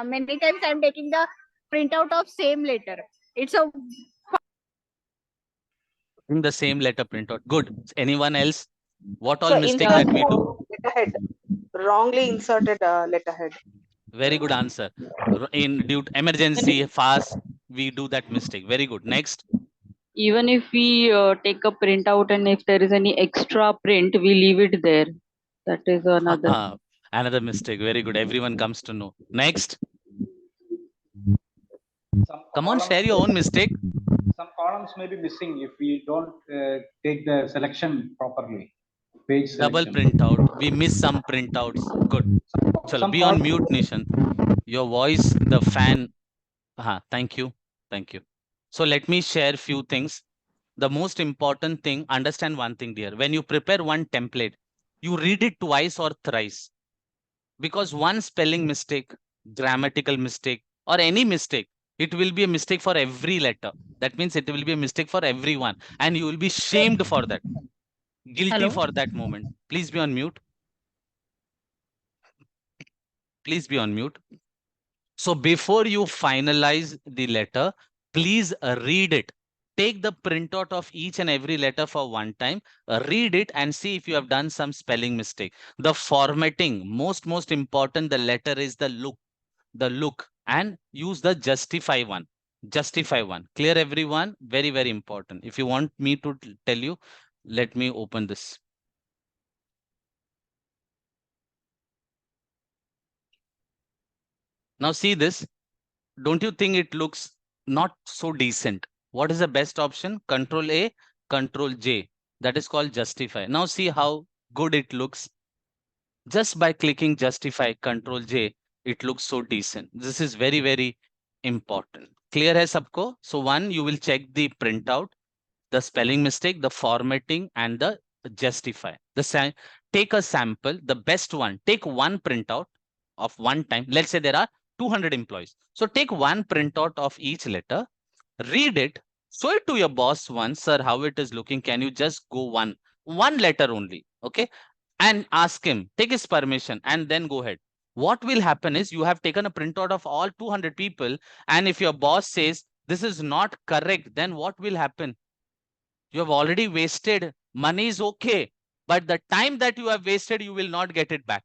many times I'm taking the printout of same letter. It's a In the same letter printout. Good. Anyone else? What all So mistake insert that we do? letterhead, wrongly inserted letterhead. Very good answer. In due to emergency, fast, we do that mistake. Very good. Next. Even if we take a printout and if there is any extra print, we leave it there. That is another. Another mistake. Very good. Everyone comes to know. Next. Some Come on, columns, share your own mistake. some columns may be missing if we don't take the selection properly. Page Double selection. printout. We miss some printouts. Good. Chalo, be on mute, Nishan. Your voice, the fan. Thank you. Thank you. So let me share few things. The most important thing, understand one thing, dear. When you prepare one template, you read it twice or thrice. Because one spelling mistake, grammatical mistake, or any mistake, it will be a mistake for every letter. That means it will be a mistake for everyone. And you will be shamed for that, guilty Hello? for that moment. Please be on mute. Please be on mute. So before you finalize the letter, please read it take the printout of each and every letter for one time, read it and see if you have done some spelling mistake. The formatting, most important, the letter is the look, and use the justify one. Justify one. Clear, everyone? Very, very important. If you want me to tell you, let me open this. Now see this. Don't you think it looks not so decent? What is the best option? Control A, Control J. That is called justify. Now see how good it looks. Just by clicking justify, Control J, it looks so decent. This is very, very important. Clear hai sabko? So one, you will check the printout, the spelling mistake, the formatting, and the justify. Take a sample, the best one. Take one printout of one time. Let's say there are 200 employees. So take one printout of each letter, read it, show it to your boss once, sir, how it is looking. Can you just go one letter only? Okay. And ask him, take his permission, and then go ahead. What will happen is you have taken a printout of all 200 people. And if your boss says this is not correct, then what will happen? You have already wasted. Money is okay, but the time that you have wasted, you will not get it back.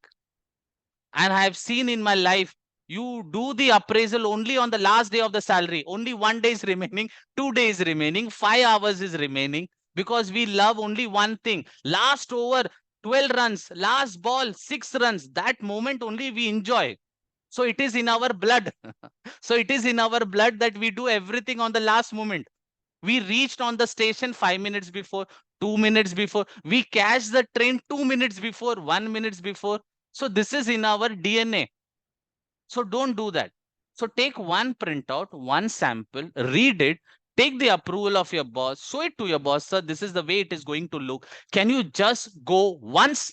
And I have seen in my life, you do the appraisal only on the last day of the salary. Only 1 day is remaining, 2 days remaining, 5 hours is remaining, because we love only one thing. Last over, 12 runs, last ball, 6 runs. That moment only we enjoy. So it is in our blood. So it is in our blood that we do everything on the last moment. We reached on the station 5 minutes before, 2 minutes before. We catch the train 2 minutes before, 1 minute before. So this is in our DNA. So don't do that. So take one printout, one sample, read it, take the approval of your boss, show it to your boss, sir, this is the way it is going to look. Can you just go once?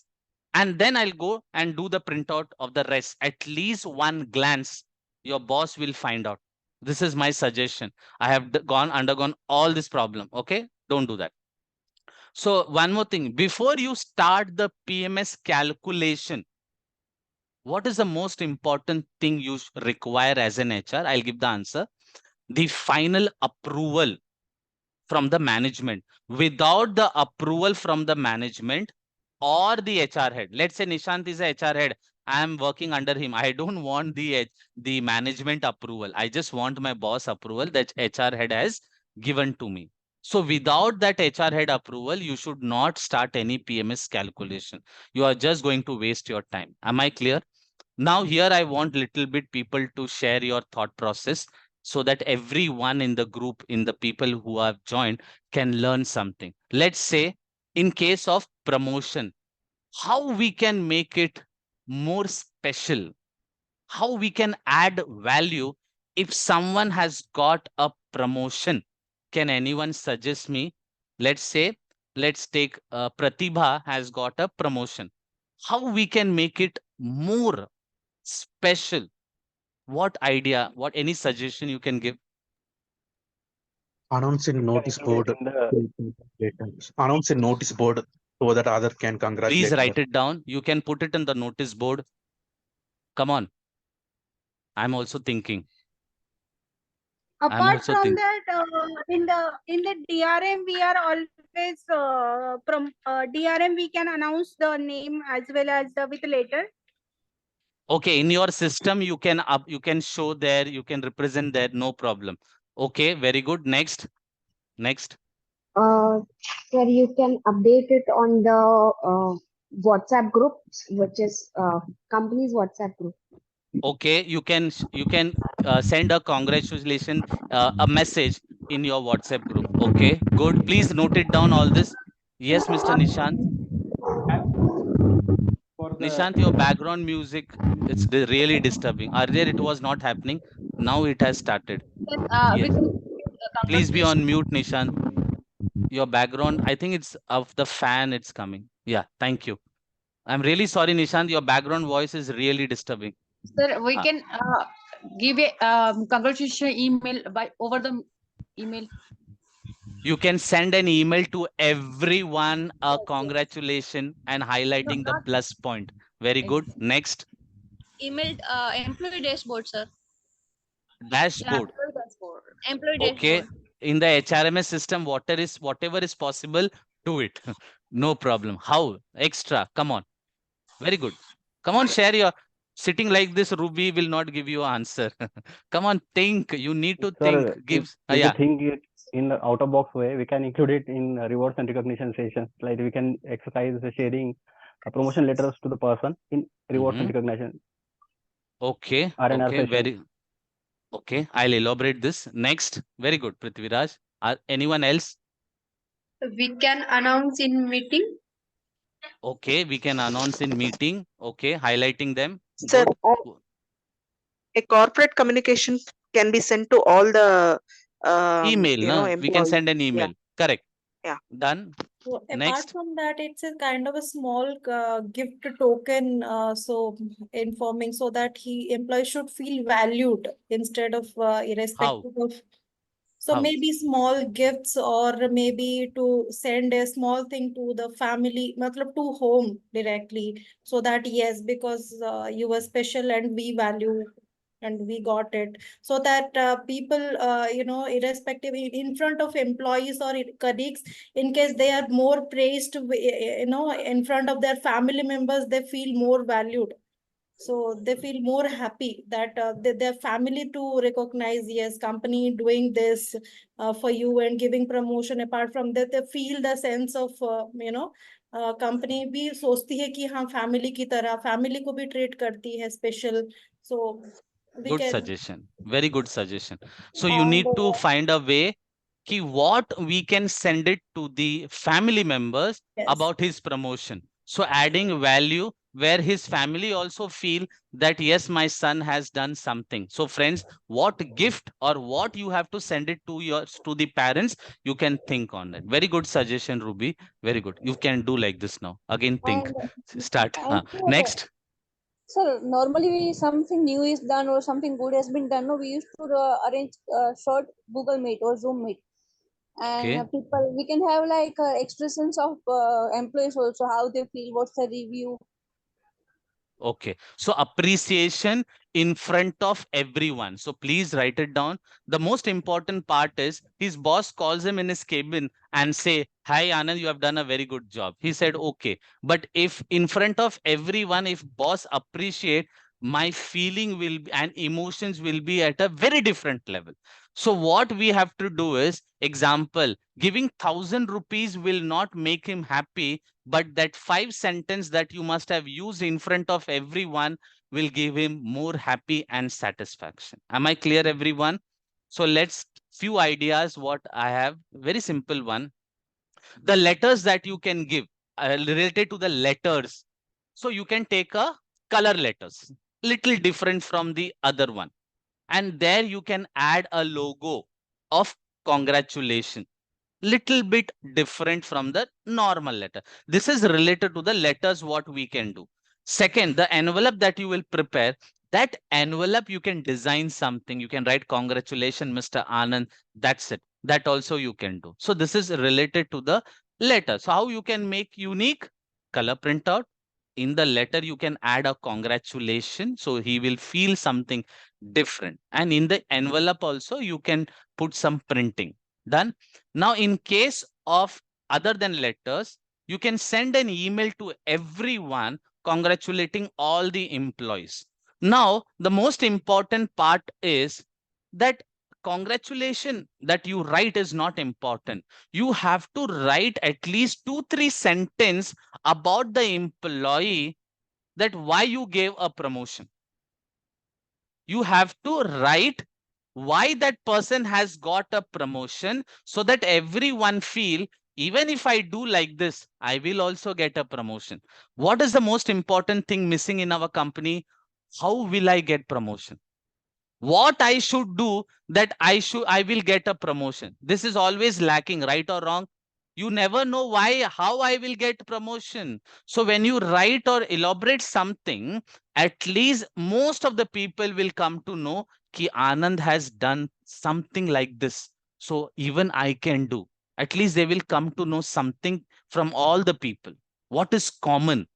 And then I'll go and do the printout of the rest. At least one glance, your boss will find out. This is my suggestion. I have undergone all this problem. Okay, don't do that. So one more thing, before you start the PMS calculation, what is the most important thing you require as an HR? I'll give the answer. The final approval from the management. Without the approval from the management or the HR head, let's say Nishant is a HR head, I am working under him. I don't want the management approval. I just want my boss approval that HR head has given to me. So without that HR head approval, you should not start any PMS calculation. You are just going to waste your time. Am I clear? Now here I want little bit people to share your thought process, so that everyone in the group, in the people who have joined, can learn something. Let's say in case of promotion, how we can make it more special, how we can add value if someone has got a promotion. Can anyone suggest me? Let's say, let's take Pratibha has got a promotion. How we can make it more special? What idea, what any suggestion you can give? Announce in notice Include board. it in the Announce in notice board so that other can Please congratulate write her. it down. You can put it in the notice board. Come on. I'm also thinking. Apart from that, in the DRM, we are always from DRM. We can announce the name as well as with letter. Okay, in your system, you can show there, you can represent there, no problem. Okay, very good. Next. Sir, you can update it on the WhatsApp group, which is company's WhatsApp group. Okay, you can send a congratulation, a message in your WhatsApp group. Okay, good. Please note it down all this. Yes, Mr. Nishant. Nishant, your background music, it's really disturbing. Earlier it was not happening. Now it has started. Yes. Please be on mute, Nishant. Your background, I think it's of the fan it's coming. Yeah, thank you. I'm really sorry, Nishant. Your background voice is really disturbing. Sir, we can give a congratulation email by over the email. You can send an email to everyone a congratulation and highlighting the plus point. Very good. Next. Email employee dashboard, sir. Dashboard. Employee Okay. dashboard. in the HRMS system, whatever is possible, do it. No problem. How? Extra. Come on. Very good. Come on, share your sitting like this. Ruby will not give you an answer. Come on, think. You need to think. Sir, Gives if we yeah. think it in the out of box way, we can include it in rewards and recognition sessions. Like we can exercise the sharing promotion letters to the person in rewards and recognition Okay. R&R Okay. session. Okay. I'll elaborate this next. Very good, Prithviraj. Anyone else? We can announce in meeting. Okay, we can announce in meeting. Okay, highlighting them. Sir, Good. a corporate communication can be sent to all the Email, no? We can employees. send an email. Correct. Yeah. Done. So apart Next. from that, it's a kind of a small gift token, so informing so that employee should feel valued instead of irrespective of. So How? maybe small gifts or maybe to send a small thing to the family, matlab to home directly, so that yes, because you were special and we value and we got it, so that people, irrespective in front of employees or colleagues, in case they are more praised, in front of their family members, they feel more valued. So they feel more happy that their family to recognize, yes, company doing this for you and giving promotion. Apart from that, they feel the sense of company भी सोचती है कि हाँ family की तरह family को भी treat करती है special so we Good can. suggestion. Very good suggestion. So you And need to find a way ki what we can send it to the family members yes, about his promotion. So adding value where his family also feel that yes, my son has done something. So friends, what gift or what you have to send it to the parents, you can think on it. Very good suggestion, Ruby. Very good. You can do like this now. Again, think. Start. and Next. sir, normally something new is done or something good has been done. No, we used to arrange short Google Meet or Zoom Meet, and Okay. people we can have like expressions of employees also, how they feel, what's the review. Okay. So appreciation in front of everyone. So please write it down. The most important part is his boss calls him in his cabin and say, "Hi Anand, you have done a very good job." He said, "Okay." But if in front of everyone, if boss appreciate, my feeling will be, and emotions will be at a very different level. So what we have to do is, example, giving 1,000 rupees will not make him happy, but that 5 sentence that you must have used in front of everyone will give him more happy and satisfaction. Am I clear, everyone? So let's few ideas what I have. Very simple one. The letters that you can give related to the letters. So you can take a color letters, little different from the other one. And there you can add a logo of congratulation, little bit different from the normal letter. This is related to the letters what we can do. Second, the envelope that you will prepare, that envelope you can design something. You can write congratulations, Mr. Anand. That's it. That also you can do. So this is related to the letter. So how you can make unique color printout. In the letter, you can add a congratulation. So he will feel something different. And in the envelope also, you can put some printing. Done. Now, in case of other than letters, you can send an email to everyone congratulating all the employees. Now, the most important part is that congratulation that you write is not important. You have to write at least 2-3 sentences about the employee, that why you gave a promotion. You have to write why that person has got a promotion, so that everyone feel, even if I do like this, I will also get a promotion. What is the most important thing missing in our company? How will I get promotion? What I should do that I will get a promotion. This is always lacking, right or wrong? You never know why, how I will get promotion. So when you write or elaborate something, at least most of the people will come to know ki Anand has done something like this. So even I can do. At least they will come to know something from all the people. What is common?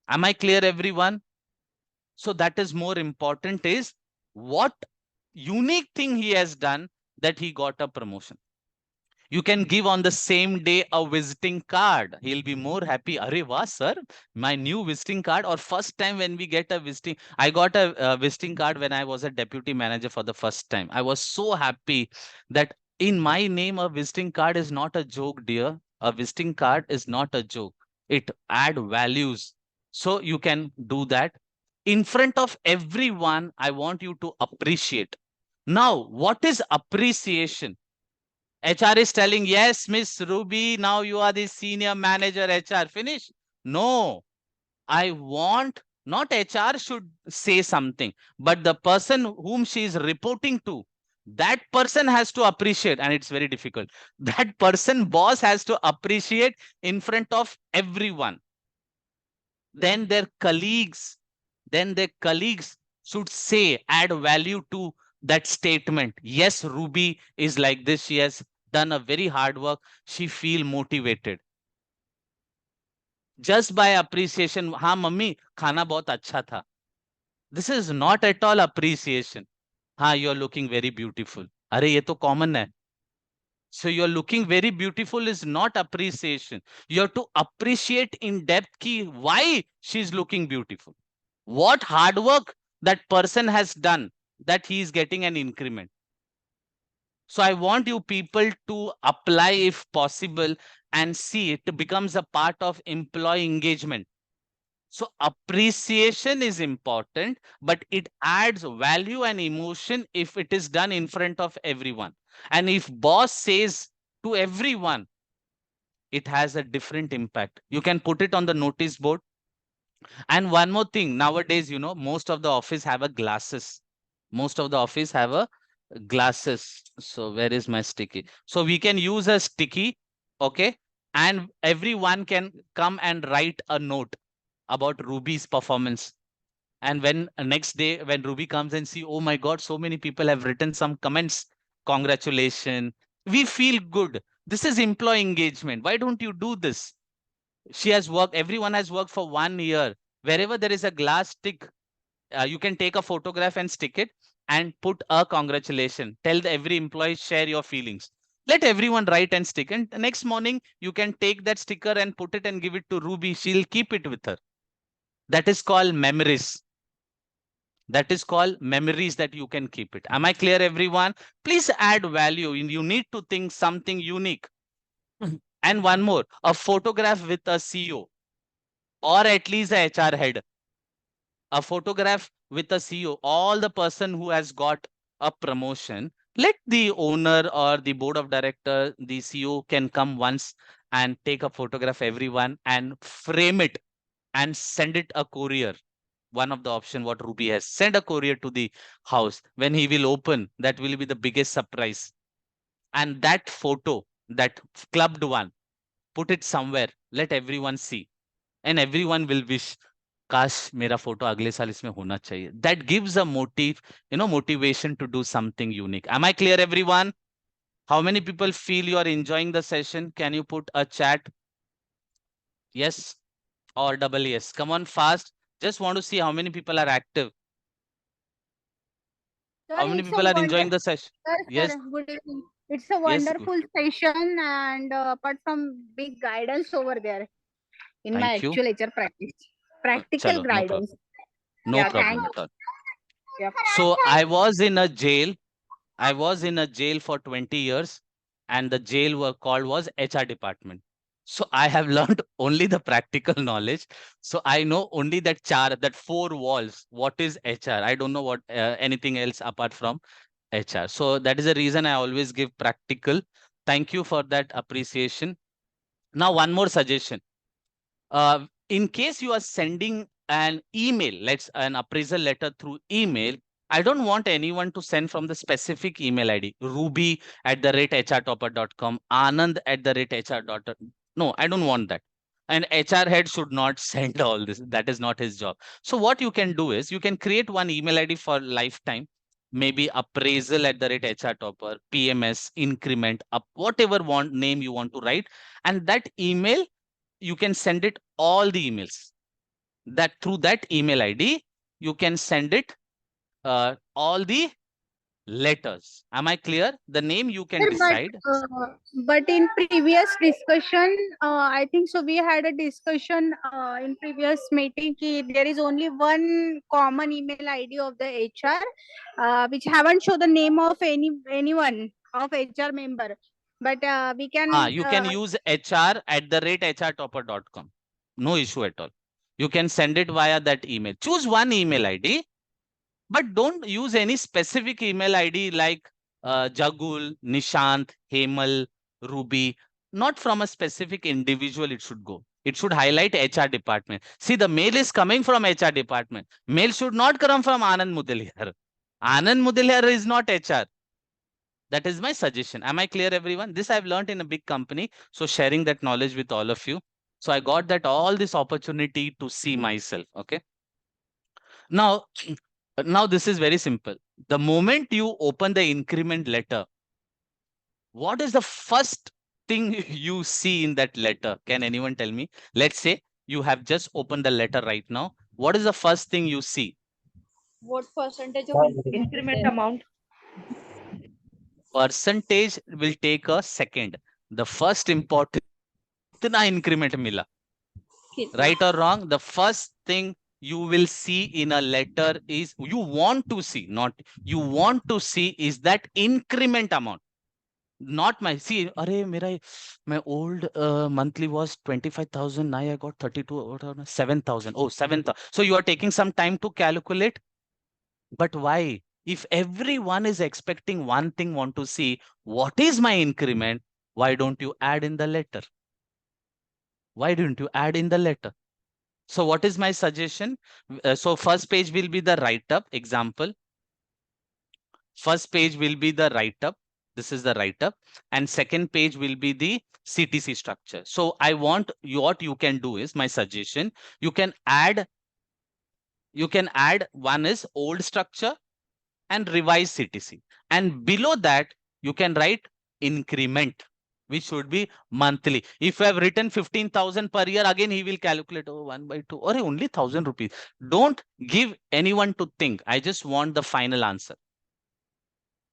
Am I clear, everyone? So that is more important, is what unique thing he has done that he got a promotion. You can give on the same day a visiting card. He'll be more happy. Arey wah, sir, my new visiting card. Or first time when we get a visiting, I got a visiting card when I was a deputy manager for the first time. I was so happy that in my name, a visiting card is not a joke, dear. A visiting card is not a joke. It add values. So you can do that. In front of everyone, I want you to appreciate. Now, what is appreciation? HR is telling, yes, Miss Ruby, now you are the senior manager HR. Finish. No, I want not HR should say something, but the person whom she is reporting to, that person has to appreciate, and it's very difficult. That person, boss, has to appreciate in front of everyone. Then their colleagues, should say, add value to that statement. Yes, Ruby is like this. She has done a very hard work. She feel motivated. Just by appreciation, हाँ mummy खाना बहुत अच्छा था. This is not at all appreciation. हाँ, you are looking very beautiful. अरे ये तो common है. So you're looking very beautiful is not appreciation. You have to appreciate in depth ki why she's looking beautiful. What hard work that person has done that he is getting an increment. So I want you people to apply if possible and see it becomes a part of employee engagement. So appreciation is important, but it adds value and emotion if it is done in front of everyone. And if boss says to everyone, it has a different impact. You can put it on the notice board. And one more thing, nowadays, you know, most of the office have a glasses. Most of the office have a glasses. So where is my sticky? So we can use a sticky, okay? And everyone can come and write a note about Ruby's performance. And when next day, when Ruby comes and see, oh my God, so many people have written some comments. Congratulations. We feel good. This is employee engagement. Why don't you do this? She has worked, everyone has worked for 1 year. Wherever there is a glass stick, you can take a photograph and stick it and put a congratulation. Tell every employee, share your feelings. Let everyone write and stick. And the next morning, you can take that sticker and put it and give it to Ruby. She'll keep it with her. That is called memories. That is called memories that you can keep it. Am I clear, everyone? Please add value. You need to think something unique. And one more, a photograph with a CEO or at least a HR head. A photograph with a CEO, all the person who has got a promotion. Let the owner or the board of director, the CEO can come once and take a photograph, everyone, and frame it and send it a courier. One of the option what Ruby has, send a courier to the house. When he will open, that will be the biggest surprise. And that photo, that clubbed one, put it somewhere, let everyone see, and everyone will wish, काश मेरा photo अगले साल इसमें होना चाहिए. That gives a motivation to do something unique. Am I clear, everyone? How many people feel you are enjoying the session? Can you put a chat? Yes or double yes? Come on, fast. Just want to see how many people are active. How many people are enjoying the session? Yes. Good evening. It's a Yes, good. wonderful session, and apart from big guidance over there in my Thank you. actual HR practice, practical Chalo, no problem. guidance. No Yeah, problem thank at all. you. So I was in a jail. I was in a jail for 20 years, and the jail was HR department. So I have learned only the practical knowledge. So I know only that 4 walls. What is HR? I don't know what anything else apart from HR. So that is the reason I always give practical. Thank you for that appreciation. Now, one more suggestion. In case you are sending an email, an appraisal letter through email, I don't want anyone to send from the specific email ID, ruby@hrtopper.com, anand@hr. No, I don't want that. An HR head should not send all this. That is not his job. So what you can do is you can create one email ID for lifetime, maybe appraisal@hrtopper, PMS, increment, up, whatever name you want to write. And that email, you can send it all the emails. That through that email ID, you can send it all the letters. Am I clear? The name you can Sir, decide. but in previous discussion, I think so we had a discussion in previous meeting ki there is only one common email ID of the HR, which haven't shown the name of anyone of HR member. But we can You can use hr@hrtopper.com. No issue at all. You can send it via that email. Choose one email ID, but don't use any specific email ID like Jagul, Nishant, Hemal, Ruby. Not from a specific individual it should go. It should highlight HR department. See, the mail is coming from HR department. Mail should not come from Anand Mudaliar. Anand Mudaliar is not HR. That is my suggestion. Am I clear, everyone? This I've learned in a big company. So sharing that knowledge with all of you. So I got that all this opportunity to see myself. Okay. Now, now this is very simple. The moment you open the increment letter, what is the first thing you see in that letter? Can anyone tell me? Let's say you have just opened the letter right now. What is the first thing you see? What percentage of increment amount? Percentage will take a second. The first important kitna increment mila. Right or wrong? The first thing you will see in a letter is you want to see, not you want to see is that increment amount. Not my see, array mera my old monthly was 25,000. Now I got 32 7,000. Oh, 7,000. So you are taking some time to calculate. But why? If everyone is expecting one thing, want to see what is my increment, why don't you add in the letter? Why don't you add in the letter? So what is my suggestion? So first page will be the write-up example. First page will be the write-up. This is the write-up. And second page will be the CTC structure. So I want what you can do is my suggestion. You can add one is old structure and revise CTC. And below that, you can write increment, which should be monthly. If you have written 15,000 per year, again, he will calculate 1/2 or only 1,000 rupees. Don't give anyone to think. I just want the final answer.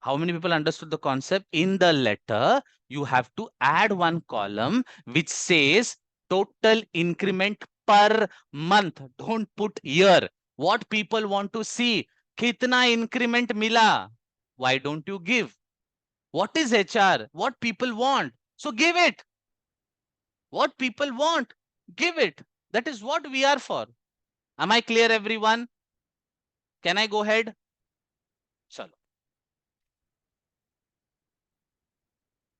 How many people understood the concept? In the letter, you have to add one column which says total increment per month. Don't put year. What people want to see? Kitna increment mila? Why don't you give? What is HR? What people want? So give it. What people want, give it. That is what we are for. Am I clear, everyone? Can I go ahead? Chalo.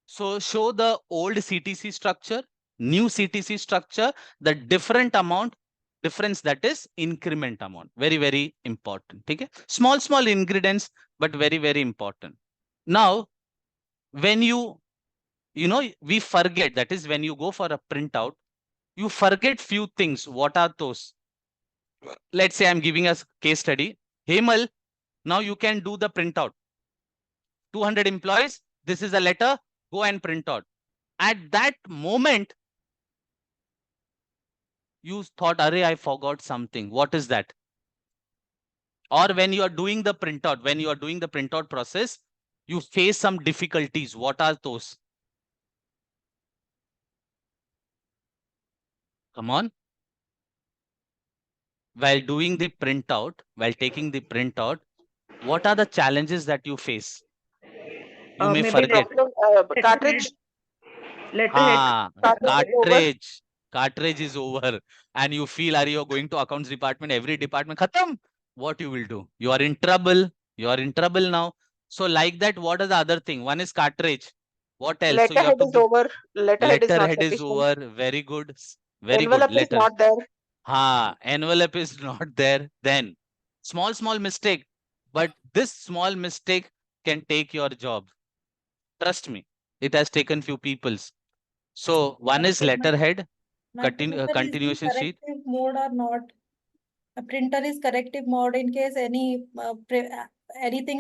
So show the old CTC structure, new CTC structure, the different amount, difference, that is increment amount. Very, very important. Okay? Small ingredients, but very, very important. Now, when we forget, that is when you go for a printout, you forget few things. What are those? Let's say I'm giving a case study. Hemal, now you can do the printout. 200 employees, this is a letter, go and print out. At that moment, you thought, array, I forgot something. What is that? Or when you are doing the printout, process, you face some difficulties. What are those? Come on. While doing the printout, while taking the printout, what are the challenges that you face? You may maybe forget. cartridge. Cartridge is over, and you feel, are you going to accounts department, every department khatam? What you will do? You are in trouble. Now. So like that, what is the other thing? One is cartridge. What else? So you have to Letterhead is over. letterhead is over. Very good. Very Envelope good. is not there. Envelope is not there. Then small mistake, but this small mistake can take your job. Trust me, it has taken few people's. So one is letterhead, continuation sheet. Corrective mode or not. A printer is corrective mode in case anything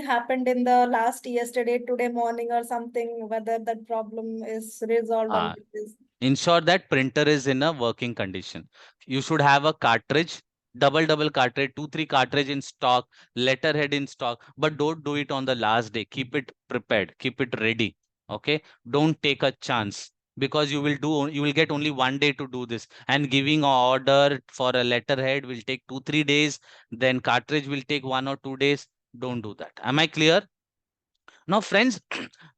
happened in the today morning or something, whether that problem is resolved on this. Ensure that printer is in a working condition. You should have a cartridge double cartridge, 2-3 cartridge in stock, letterhead in stock, but don't do it on the last day. Keep it prepared, keep it ready. Okay, don't take a chance, because you will get only 1 day to do this, and giving an order for a letterhead will take 2-3 days, then cartridge will take 1 or 2 days. Don't do that. Am I clear? Now friends,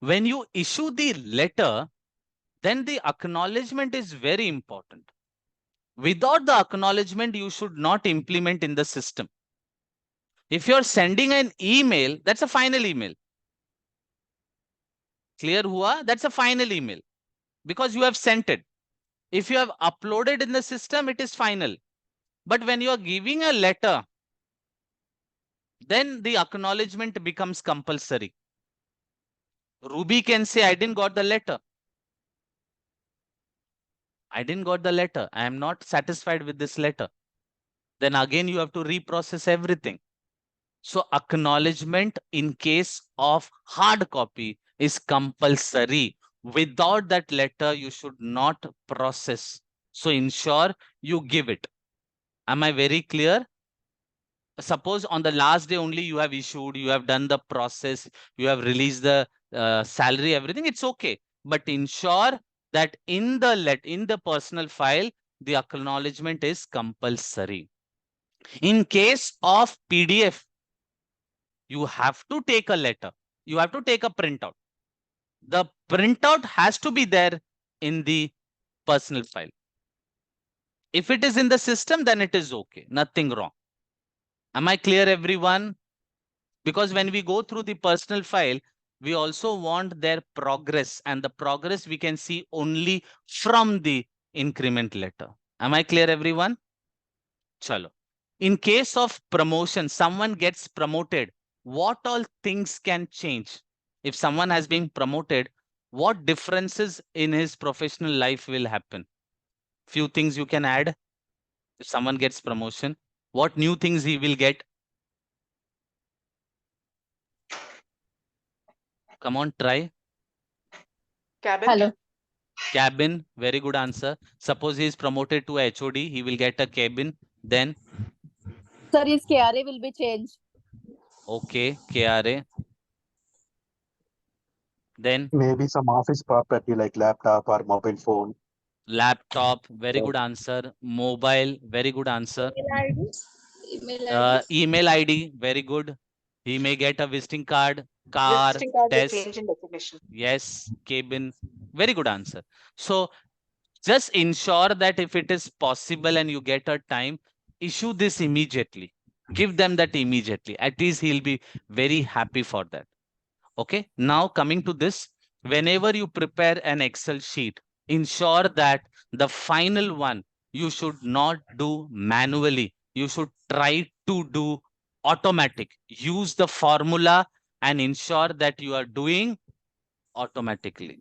when you issue the letter, then the acknowledgement is very important. Without the acknowledgement, you should not implement in the system. If you're sending an email, that's a final email. Clear hua? That's a final email because you have sent it. If you have uploaded in the system, it is final. But when you are giving a letter, then the acknowledgement becomes compulsory. Ruby can say, I didn't got the letter. I didn't got the letter. I am not satisfied with this letter. Then again, you have to reprocess everything. So acknowledgement in case of hard copy is compulsory. Without that letter, you should not process. So ensure you give it. Am I very clear? Suppose on the last day only you have issued, you have done the process, you have released the salary, everything, it's okay. But ensure that in the personal file, the acknowledgement is compulsory. In case of PDF, you have to take a letter. You have to take a printout. The printout has to be there in the personal file. If it is in the system, then it is okay. Nothing wrong. Am I clear, everyone? Because when we go through the personal file, we also want their progress, and the progress we can see only from the increment letter. Am I clear, everyone? Chalo. In case of promotion, someone gets promoted, what all things can change? If someone has been promoted, what differences in his professional life will happen? Few things you can add. If someone gets promotion, what new things he will get? Come on, try. Cabin. Hello. Cabin, very good answer. Suppose he is promoted to HOD, he will get a cabin. Then, Sir, his KRA will be changed. okay, KRA. Then, Maybe some office property like laptop or mobile phone. laptop, very good answer. Mobile, very good answer. Email ID. Email ID, very good. He may get a visiting card, car, Visiting card will test. change in definition. Yes, cabin, very good answer. So just ensure that if it is possible and you get a time, issue this immediately. Give them that immediately. At least he'll be very happy for that. Okay, now coming to this, whenever you prepare an Excel sheet, ensure that the final one you should not do manually. You should try to do automatic. Use the formula and ensure that you are doing automatically.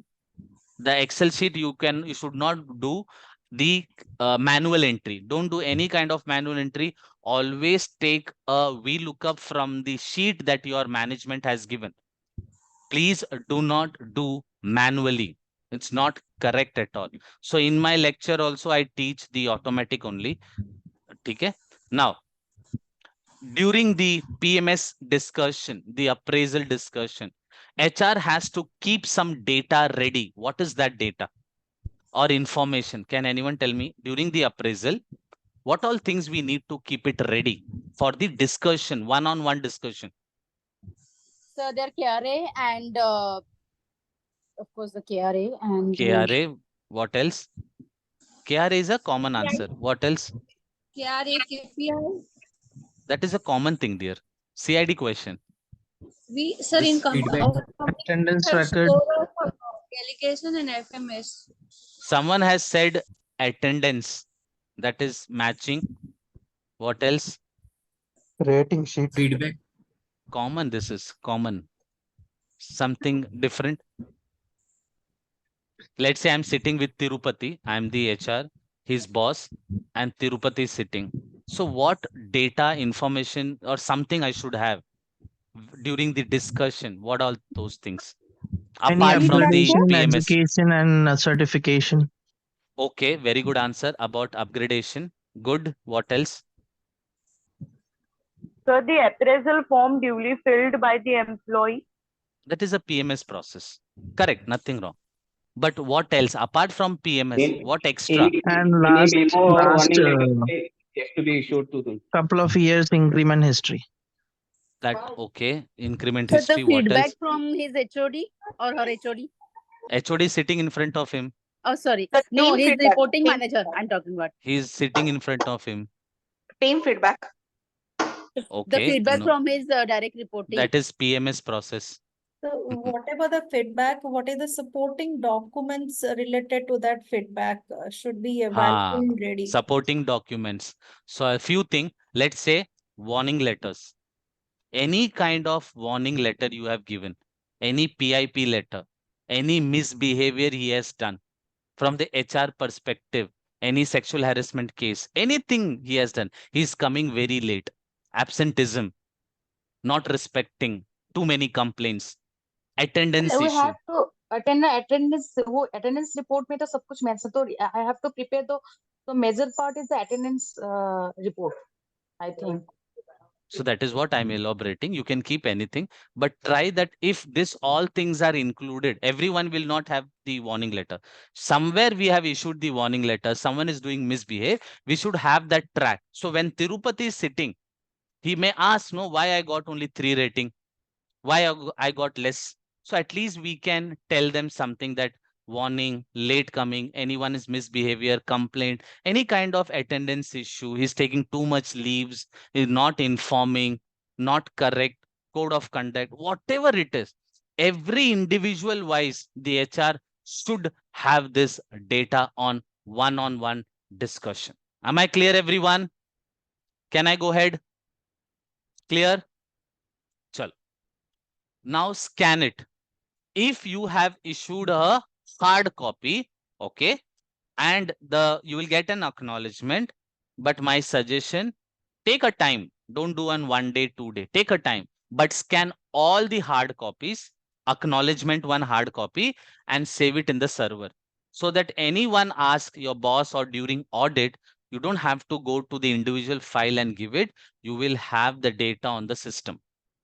The Excel sheet you should not do the manual entry. Don't do any kind of manual entry. Always take a VLOOKUP from the sheet that your management has given. Please do not do manually. It's not correct at all. So in my lecture also I teach the automatic only. Okay. Now, during the PMS discussion, the appraisal discussion, HR has to keep some data ready. What is that data or information? Can anyone tell me during the appraisal, what all things we need to keep it ready for the discussion, one-on-one discussion? So their KRA and of course the KRA and KRA, what else? KRA is a common answer. What else? KRA, KPI. That is a common thing, dear. CID question. We, sir, in This feedback. our company, Attendance have record. score of delegation and FMS. Someone has said attendance. That is matching. What else? Rating sheet. Feedback. Common, this is common. Something different. Let's say I'm sitting with Tirupati. I'm the HR, his boss, and Tirupati is sitting. So what data, information, or something I should have during the discussion? What all those things? Any Apart from the upgradation, PMS. education, and certification. Okay, very good answer about upgradation. Good. What else? So the appraisal form duly filled by the employee. That is a PMS process. Correct, nothing wrong. But what else apart from PMS? What extra? And last Warning has to be issued to them. couple of years increment history. That okay? Increment So the history. What feedback else? from his HOD or her HOD? HOD sitting in front of him. Oh, sorry. The No, team he's feedback. reporting manager. I'm talking about. He's sitting in front of him. Team feedback. The Okay. feedback No, from his direct reporting. that is PMS process. So whatever the feedback, what is the supporting documents related to that feedback should be available and ready. Supporting documents. So a few things. Let's say warning letters. Any kind of warning letter you have given, any PIP letter, any misbehavior he has done from the HR perspective, any sexual harassment case, anything he has done, he's coming very late. Absenteeism, not respecting, too many complaints, attendance we issue. have to attend attendance वो attendance report में तो सब कुछ mention तो I have to prepare the major part is the attendance report I think. So that is what I'm elaborating. You can keep anything, but try that if this all things are included, everyone will not have the warning letter. Somewhere we have issued the warning letter, someone is doing misbehave, we should have that track. So when Tirupati is sitting, he may ask, no, why I got only 3 rating? Why I got less? So at least we can tell them something that warning, late coming, anyone is misbehavior, complaint, any kind of attendance issue, he's taking too much leaves, is not informing, not correct, code of conduct, whatever it is. Every individual wise, the HR should have this data on one-on-one discussion. Am I clear, everyone? Can I go ahead? Clear? Chalo. Now scan it. If you have issued a hard copy, okay, and you will get an acknowledgement, but my suggestion, take a time. Don't do on 1 day, 2 day. Take a time, but scan all the hard copies, acknowledgement one hard copy, and save it in the server. So that anyone asks your boss or during audit, you don't have to go to the individual file and give it. You will have the data on the system.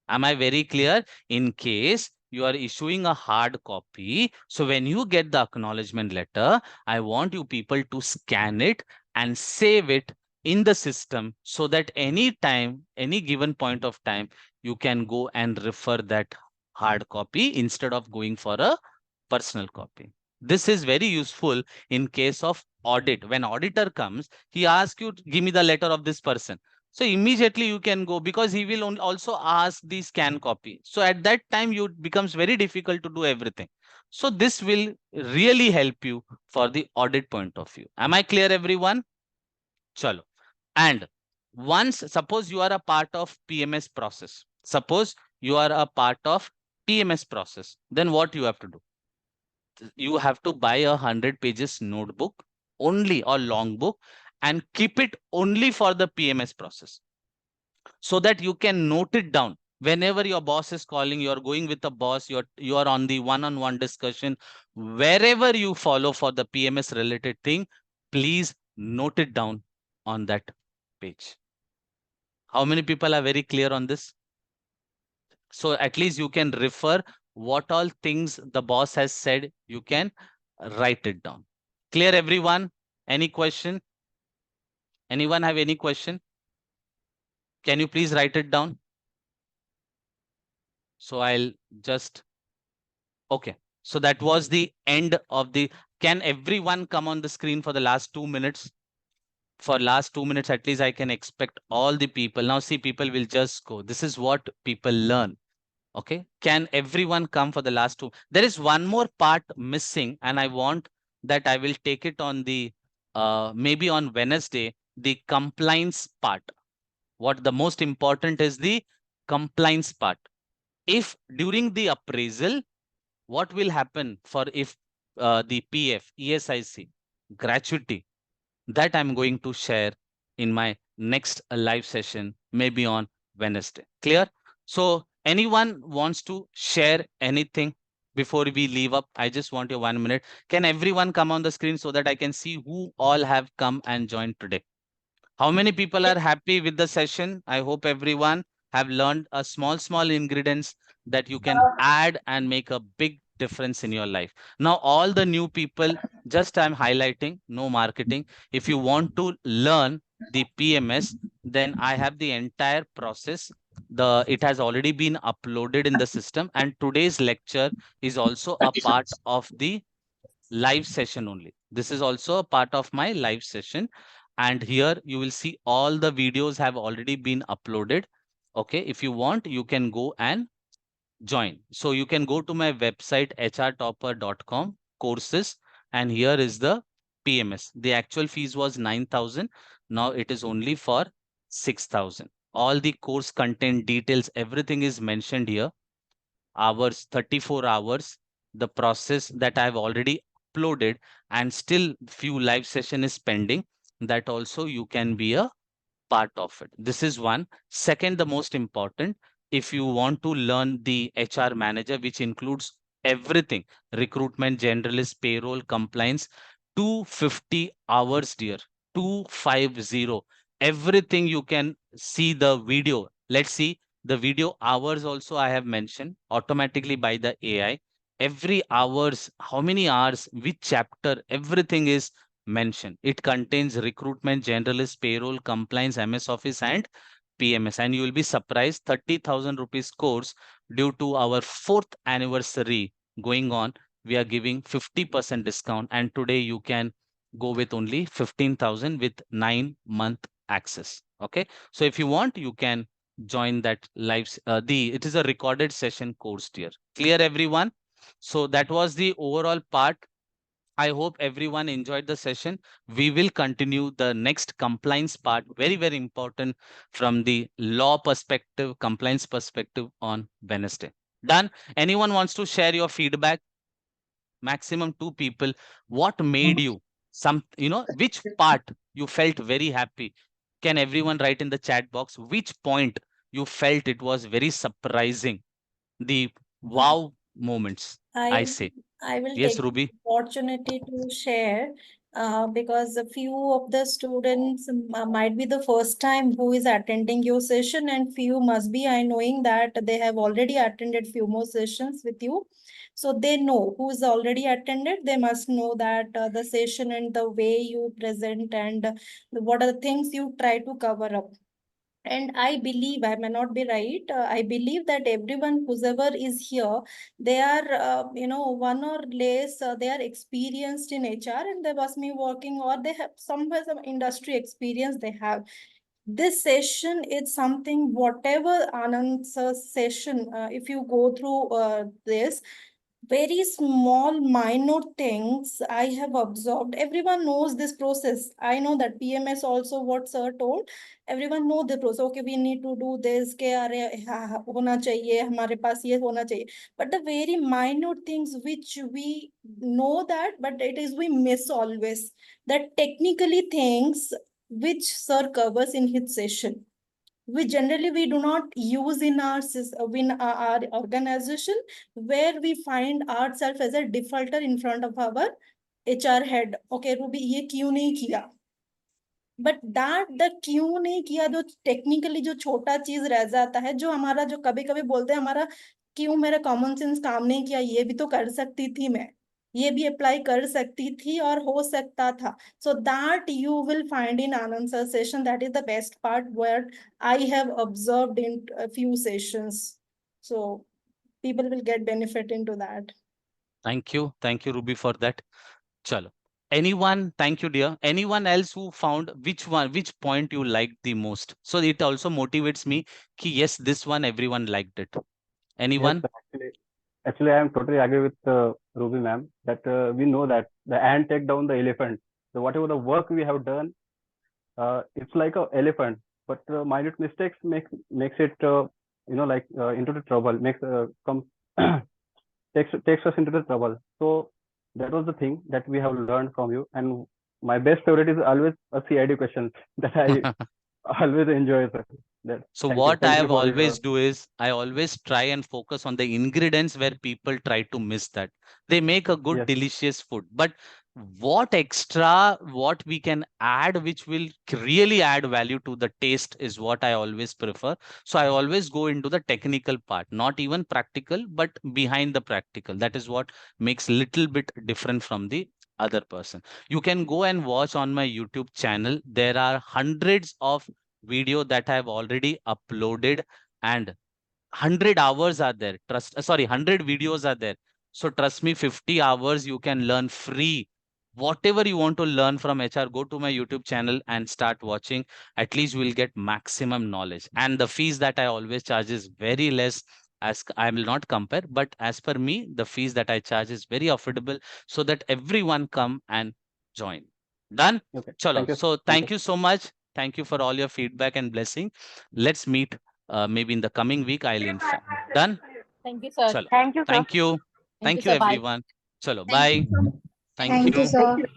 Am I very clear? In case you are issuing a hard copy, so when you get the acknowledgement letter, I want you people to scan it and save it in the system so that any time, any given point of time, you can go and refer that hard copy instead of going for a personal copy. This is very useful in case of audit. When auditor comes, he asks you, give me the letter of this person. So immediately you can go because he will also ask the scan copy. So at that time, it becomes very difficult to do everything. So this will really help you for the audit point of view. Am I clear, everyone? Chalo. And once, suppose you are a part of PMS process. Suppose you are a part of PMS process. Then what you have to do? You have to buy a 100 pages notebook only or long book and keep it only for the PMS process so that you can note it down. Whenever your boss is calling, you're going with the boss, you are on the one-on-one discussion, wherever you follow for the PMS related thing, please note it down on that page. How many people are very clear on this? So at least you can refer what all things the boss has said, you can write it down. Clear, everyone? Any question? Anyone have any question? Can you please write it down? So I'll just, okay. So that was the end of the, can everyone come on the screen for the last 2 minutes? For last 2 minutes, at least I can expect all the people. Now see, people will just go. This is what people learn. Okay. Can everyone come for the last 2? There is one more part missing and I want that I will take it on the, maybe on Wednesday, the compliance part. What the most important is the compliance part. If during the appraisal, what will happen for if the PF, ESIC, gratuity, that I'm going to share in my next live session, maybe on Wednesday. Clear? So anyone wants to share anything before we leave up? I just want your 1 minute. Can everyone come on the screen so that I can see who all have come and joined today? How many people are happy with the session? I hope everyone have learned a small ingredients that you can add and make a big difference in your life. Now, all the new people, just I'm highlighting, no marketing. If you want to learn the PMS, then I have the entire process. It has already been uploaded in the system, and today's lecture is also a part of the live session only. This is also a part of my live session. And here you will see all the videos have already been uploaded. Okay, if you want, you can go and join. So you can go to my website, hrtopper.com courses, and here is the PMS. The actual fees was 9,000. Now it is only for 6,000. All the course content details, everything is mentioned here. Hours, 34 hours, the process that I've already uploaded, and still few live session is pending. That also you can be a part of it. This is one. Second, the most important, if you want to learn the HR manager, which includes everything, recruitment, generalist, payroll, compliance, 250 hours, dear, 250. Everything you can see the video. Let's see the video hours also I have mentioned automatically by the AI. Every hours, how many hours, which chapter, everything is mentioned. It contains recruitment, generalist, payroll, compliance, MS Office, and PMS. And you will be surprised, 30,000 rupees course, due to our 4th anniversary going on, we are giving 50% discount. And today you can go with only 15,000 with 9-month access. Okay. So if you want, you can join that live. It is a recorded session course, dear. Clear, everyone? So that was the overall part. I hope everyone enjoyed the session. We will continue the next compliance part, very, very important from the law perspective, compliance perspective on Wednesday. Done. Anyone wants to share your feedback? Maximum 2 people. What made you which part you felt very happy? Can everyone write in the chat box which point you felt it was very surprising? The wow moments, I say. I will Yes, take the Ruby. opportunity to share because a few of the students might be the first time who is attending your session, and few must be I knowing that they have already attended few more sessions with you. So they know who is already attended. They must know that the session and the way you present and what are the things you try to cover up. And I believe, I may not be right, I believe that everyone whoever is here, they are one or less, they are experienced in HR, and they must be working, or they have somewhere some industry experience they have. This session is something, whatever Anand's session, if you go through this, very small minor things I have observed. Everyone knows this process. I know that PMS also, what sir told, everyone know the process. Okay, we need to do this, hona chahiye, hamare paas ye hona chahiye. But the very minute things which we know that, but it is we miss always. That technically things which sir covers in his session, we generally we do not use in our organization, where we find ourselves as a defaulter in front of our HR head. Okay, Ruby, ये क्यों नहीं किया? But that क्यों नहीं किया, जो technically जो छोटा चीज रह जाता है, जो हमारा जो कभी कभी बोलते हैं हमारा क्यों मेरा कॉमन सेंस काम नहीं किया, ये भी तो कर सकती थी मैं, ये भी अप्लाई कर सकती थी और हो सकता था. So that you will find in Anand sir session. That is the best part where I have observed in a few sessions. So people will get benefit into that. Thank you, Ruby, for that. Chalo. Anyone, thank you, dear. Anyone else who found which point you liked the most? So it also motivates me ki yes, this one everyone liked it. Anyone? Yes, actually, I am totally agree with Ruby ma'am that we know that the ant take down the elephant. So whatever the work we have done, it's like a elephant, but minute mistakes makes it into the trouble, makes comes takes us into the trouble. So that was the thing that we have learned from you. And my best favorite is always a CID questions that I always enjoy. Sir. So Thank you. what I Thank you have for always do is I always try and focus on the ingredients where people try to miss that. They make a good, Yes. delicious food, but what extra, what we can add, which will really add value to the taste is what I always prefer. So I always go into the technical part, not even practical, but behind the practical. That is what makes little bit different from the other person. You can go and watch on my YouTube channel. There are hundreds of video that I have already uploaded, and 100 hours are there. Sorry, 100 videos are there. So trust me, 50 hours you can learn free. Whatever you want to learn from HR, go to my YouTube channel and start watching. At least you will get maximum knowledge. And the fees that I always charge is very less. As I will not compare, but as per me, the fees that I charge is very affordable, so that everyone come and join. Done? Okay. Chalo. Thank you. So thank you so much. Thank you for all your feedback and blessing. Let's meet maybe in the coming week. I'll inform. Done? Thank you, sir. Chalo. Thank you, sir. Thank you. Thank you, Thank you, sir. Bye. everyone. Chalo. Thank Bye. you. Thank Thank you, you. sir.